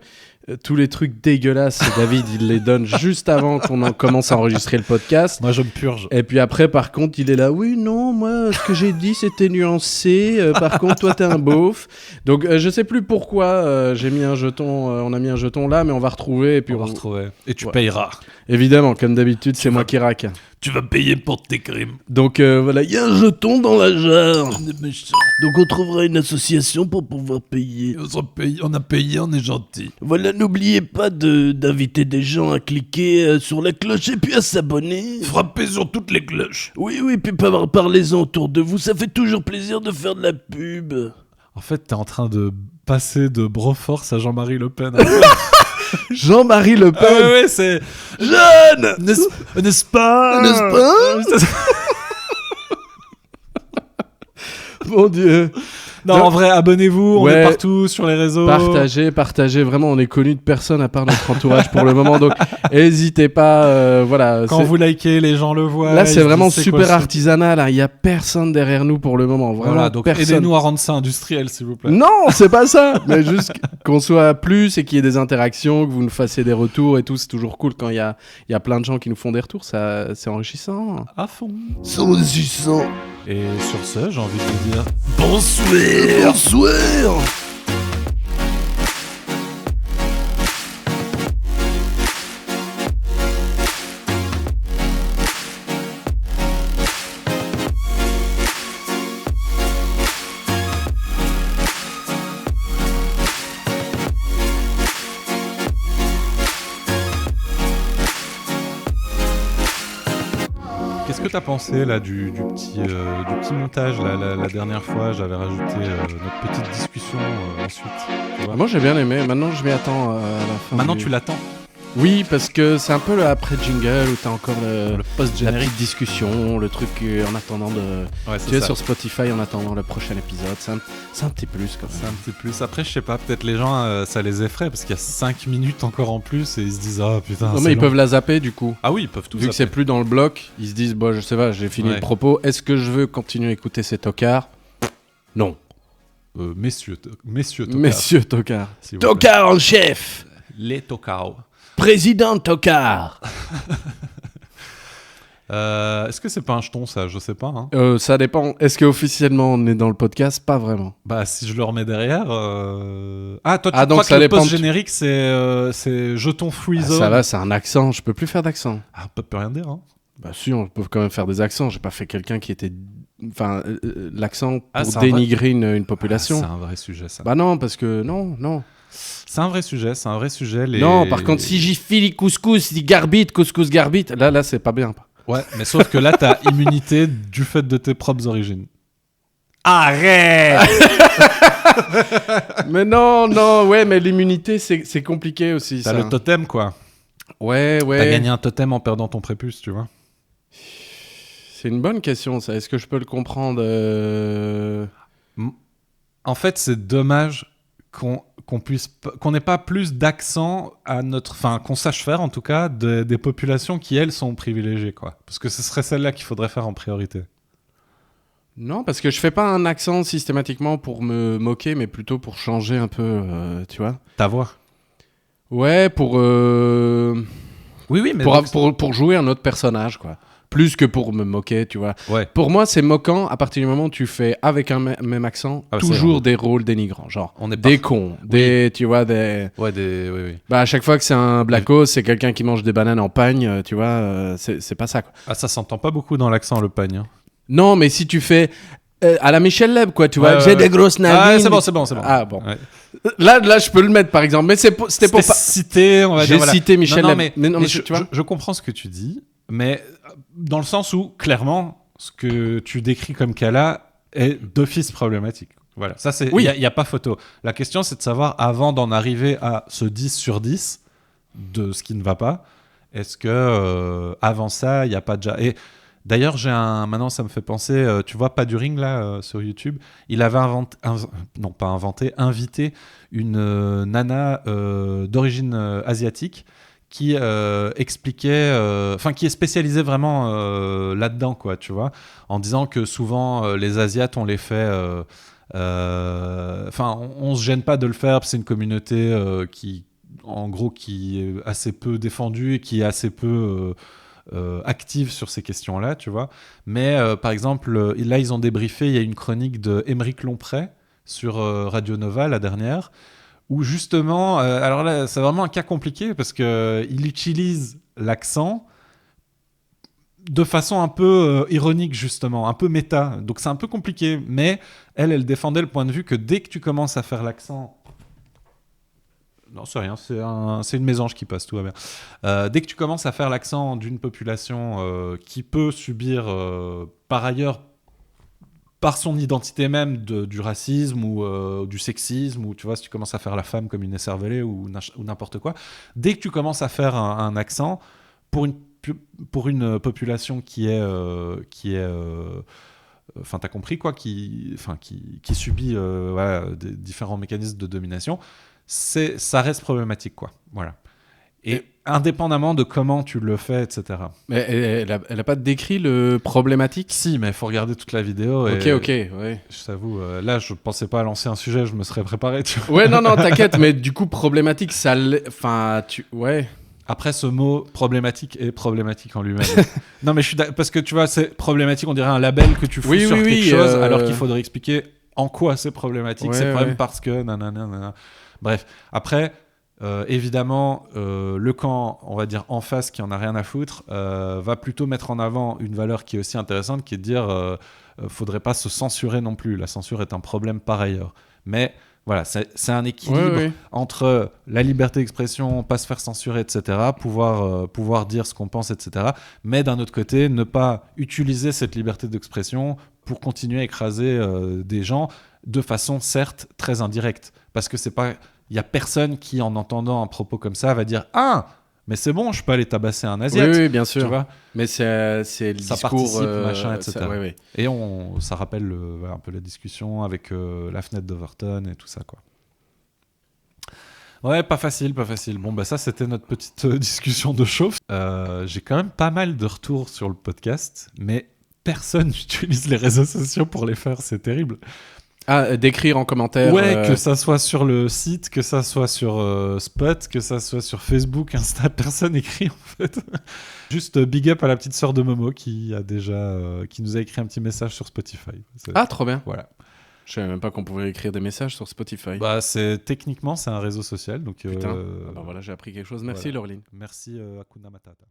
tous les trucs dégueulasses, David, il les donne juste avant qu'on commence à enregistrer le podcast. moi je me purge. Et puis après, par contre, il est là. Oui, non, moi, ce que j'ai dit, c'était nuancé. Par contre, toi, t'es un beauf. Donc, je sais plus pourquoi j'ai mis un jeton. On a mis un jeton là, mais on va retrouver. Et puis On va retrouver. Et tu Ouais. payeras. Évidemment, comme d'habitude, c'est moi qui raque. Tu vas payer pour tes crimes. Donc voilà, il y a un jeton dans la jarre. Donc on trouvera une association pour pouvoir payer. On a payé, on est gentil. Voilà, n'oubliez pas d'inviter des gens à cliquer sur la cloche et puis à s'abonner. Frappez sur toutes les cloches. Oui, puis parlez-en autour de vous, ça fait toujours plaisir de faire de la pub. En fait, t'es en train de passer de Broforce à Jean-Marie Le Pen. Jean-Marie Le Pen. Ah ouais, c'est... Jeanne, N'est-ce pas n'est-ce pas? Mon Dieu. Non, en vrai, abonnez-vous, on Ouais. est partout sur les réseaux. Partagez. Vraiment, on est connu de personne à part notre entourage pour le moment. Donc, n'hésitez pas. Voilà. Quand vous likez, les gens le voient. Là, ils c'est se vraiment disent, c'est quoi super ça artisanal. Hein. Il n'y a personne derrière nous pour le moment. Vraiment, Voilà, donc personne. aidez-nous à rendre ça industriel, s'il vous plaît. Non, c'est pas ça. Mais juste qu'on soit plus et qu'il y ait des interactions, que vous nous fassiez des retours et tout. C'est toujours cool quand il y a plein de gens qui nous font des retours. Ça, c'est enrichissant. À fond. Sans agissant. Et sur ce, j'ai envie de vous dire... Bonsoir. Qu'est-ce que t'as pensé là du petit montage là, la dernière fois? J'avais rajouté notre petite discussion ensuite. Tu vois. Moi j'ai bien aimé, maintenant je m'y attends à la fin. Maintenant tu l'attends. Oui, parce que c'est un peu le après-jingle où t'as encore Le la post-générique. petite discussion, le truc en attendant de... Ouais, Tu es sur Spotify en attendant le prochain épisode, c'est un petit plus quand même. C'est un petit plus. Après, je sais pas, peut-être les gens, ça les effraie parce qu'il y a 5 minutes encore en plus et ils se disent ah putain. Non c'est mais ils long. peuvent la zapper du coup. Ah oui, ils peuvent tout Vu que c'est zapper. plus dans le bloc, ils se disent bon je sais pas, j'ai fini Ouais. le propos, est-ce que je veux continuer à écouter ces tocards? Non. Messieurs tocards, Messieurs tocards. s'il vous plaît. Tocard en chef. Les tocards. Président Tocard. Est-ce que c'est pas un jeton ça? Je sais pas. Hein. Ça dépend. Est-ce qu'officiellement on est dans le podcast? Pas vraiment. Bah si je le remets derrière. Ah toi tu Ah, donc crois ça que le dépend post générique c'est jeton free zone. Ça va, c'est un accent. Je peux plus faire d'accent. Ah, on peut plus rien dire. Hein. Bah si, on peut quand même faire des accents. J'ai pas fait quelqu'un qui était... Enfin, l'accent pour Ah, c'est un dénigrer une population. Ah, c'est un vrai sujet ça. Bah non, parce que non. C'est un vrai sujet. Non, par contre, si j'y file couscous, dit garbite, couscous garbite, là c'est pas bien. Ouais, mais sauf que là t'as immunité du fait de tes propres origines. Arrête. Mais non, ouais, mais l'immunité c'est compliqué aussi. T'as Ça. le totem quoi. Ouais. T'as gagné un totem en perdant ton prépuce, tu vois. C'est une bonne question, ça. Est-ce que je peux le comprendre En fait, c'est dommage qu'on n'ait pas plus d'accent à notre, enfin qu'on sache faire en tout cas des populations qui elles sont privilégiées quoi. Parce que ce serait celle-là qu'il faudrait faire en priorité. Non, parce que je fais pas un accent systématiquement pour me moquer, mais plutôt pour changer un peu, tu vois. Ta voix. Ouais, pour Oui, mais pour jouer un autre personnage, quoi. Plus que pour me moquer, tu vois. ouais. Pour moi, c'est moquant à partir du moment où tu fais avec un même accent Ah, c'est toujours vrai. des rôles dénigrants, genre On est des pas- cons, des, tu vois, des. Ouais, oui. Bah à chaque fois que c'est un blackos, c'est quelqu'un qui mange des bananes en pagne, tu vois, c'est pas ça, quoi. Ah, ça s'entend pas beaucoup dans l'accent le pagne. Hein. Non, mais si tu fais à la Michel Leb, quoi, tu Ouais, vois, ouais, j'ai ouais. des grosses narines. Ah, c'est bon. Ah bon. Ouais. Là, je peux le mettre par exemple, mais c'était pour C'était pas. cité, on va J'ai dire. Voilà. cité Michel Non, Leb. mais, non, mais tu vois. je comprends ce que tu dis, mais dans le sens où clairement, ce que tu décris comme cas là est d'office problématique. Voilà, ça c'est, Oui. y a pas photo. La question c'est de savoir avant d'en arriver à ce 10 sur 10 de ce qui ne va pas, est-ce que avant ça il n'y a pas déjà. Et d'ailleurs maintenant ça me fait penser, tu vois Paduring là sur YouTube, il avait invité une nana d'origine asiatique qui expliquait, qui est spécialisé vraiment là-dedans, quoi, tu vois, en disant que souvent les Asiates, on les fait, on se gêne pas de le faire, parce que c'est une communauté qui est assez peu défendue et qui est assez peu active sur ces questions-là, tu vois. Mais par exemple, là, ils ont débriefé, il y a une chronique de Émeric Lomprey sur Radio Nova, la dernière, où justement, alors là, c'est vraiment un cas compliqué parce qu'il utilise l'accent de façon un peu ironique, justement, un peu méta. Donc c'est un peu compliqué, mais elle défendait le point de vue que dès que tu commences à faire l'accent... Non, c'est rien, c'est une mésange qui passe, tout va bien. Dès que tu commences à faire l'accent d'une population qui peut subir par ailleurs, par son identité même, du racisme ou du sexisme, ou tu vois, si tu commences à faire la femme comme une écervelée ou n'importe quoi, dès que tu commences à faire un accent pour une population qui est t'as compris quoi, qui subit des différents mécanismes de domination, ça reste problématique, quoi. Voilà. Et indépendamment de comment tu le fais, etc. Mais elle a pas décrit le problématique. Si, mais il faut regarder toute la vidéo. Ok, ouais. Je t'avoue, là, je pensais pas lancer un sujet, je me serais préparé, tu vois. Ouais, non, t'inquiète, mais du coup, problématique, ouais. Après, ce mot problématique est problématique en lui-même. Non, mais parce que tu vois, c'est problématique, on dirait un label que tu fous sur quelque chose, alors qu'il faudrait expliquer en quoi c'est problématique. Ouais, c'est problème ouais. parce que nanana. Bref, après, évidemment, le camp, on va dire en face, qui en a rien à foutre, va plutôt mettre en avant une valeur qui est aussi intéressante, qui est de dire faudrait pas se censurer non plus. La censure est un problème par ailleurs. Mais Voilà, c'est un équilibre entre la liberté d'expression, pas se faire censurer, etc., pouvoir dire ce qu'on pense, etc., mais d'un autre côté, ne pas utiliser cette liberté d'expression pour continuer à écraser des gens de façon, certes, très indirecte. Parce que il n'y a personne qui, en entendant un propos comme ça, va dire « Ah, mais c'est bon, je peux aller tabasser un Asiate. » Oui, bien sûr. Tu vois, mais c'est le ça discours... participe, machin, etc. Ça, Et ça rappelle un peu la discussion avec la fenêtre d'Overton et tout ça, quoi. Ouais, pas facile. Bon, bah ça, c'était notre petite discussion de chauffe. J'ai quand même pas mal de retours sur le podcast, mais personne n'utilise les réseaux sociaux pour les faire, c'est terrible. Ah, d'écrire en commentaire. Ouais, que ça soit sur le site, que ça soit sur Spot, que ça soit sur Facebook, Insta, personne écrit en fait. Juste big up à la petite sœur de Momo qui nous a écrit un petit message sur Spotify. Ah, trop bien. Voilà. Je savais même pas qu'on pouvait écrire des messages sur Spotify. Bah, techniquement, c'est un réseau social. Donc, Putain, voilà, j'ai appris quelque chose. Merci, voilà. Laureline. Merci, Hakuna Matata.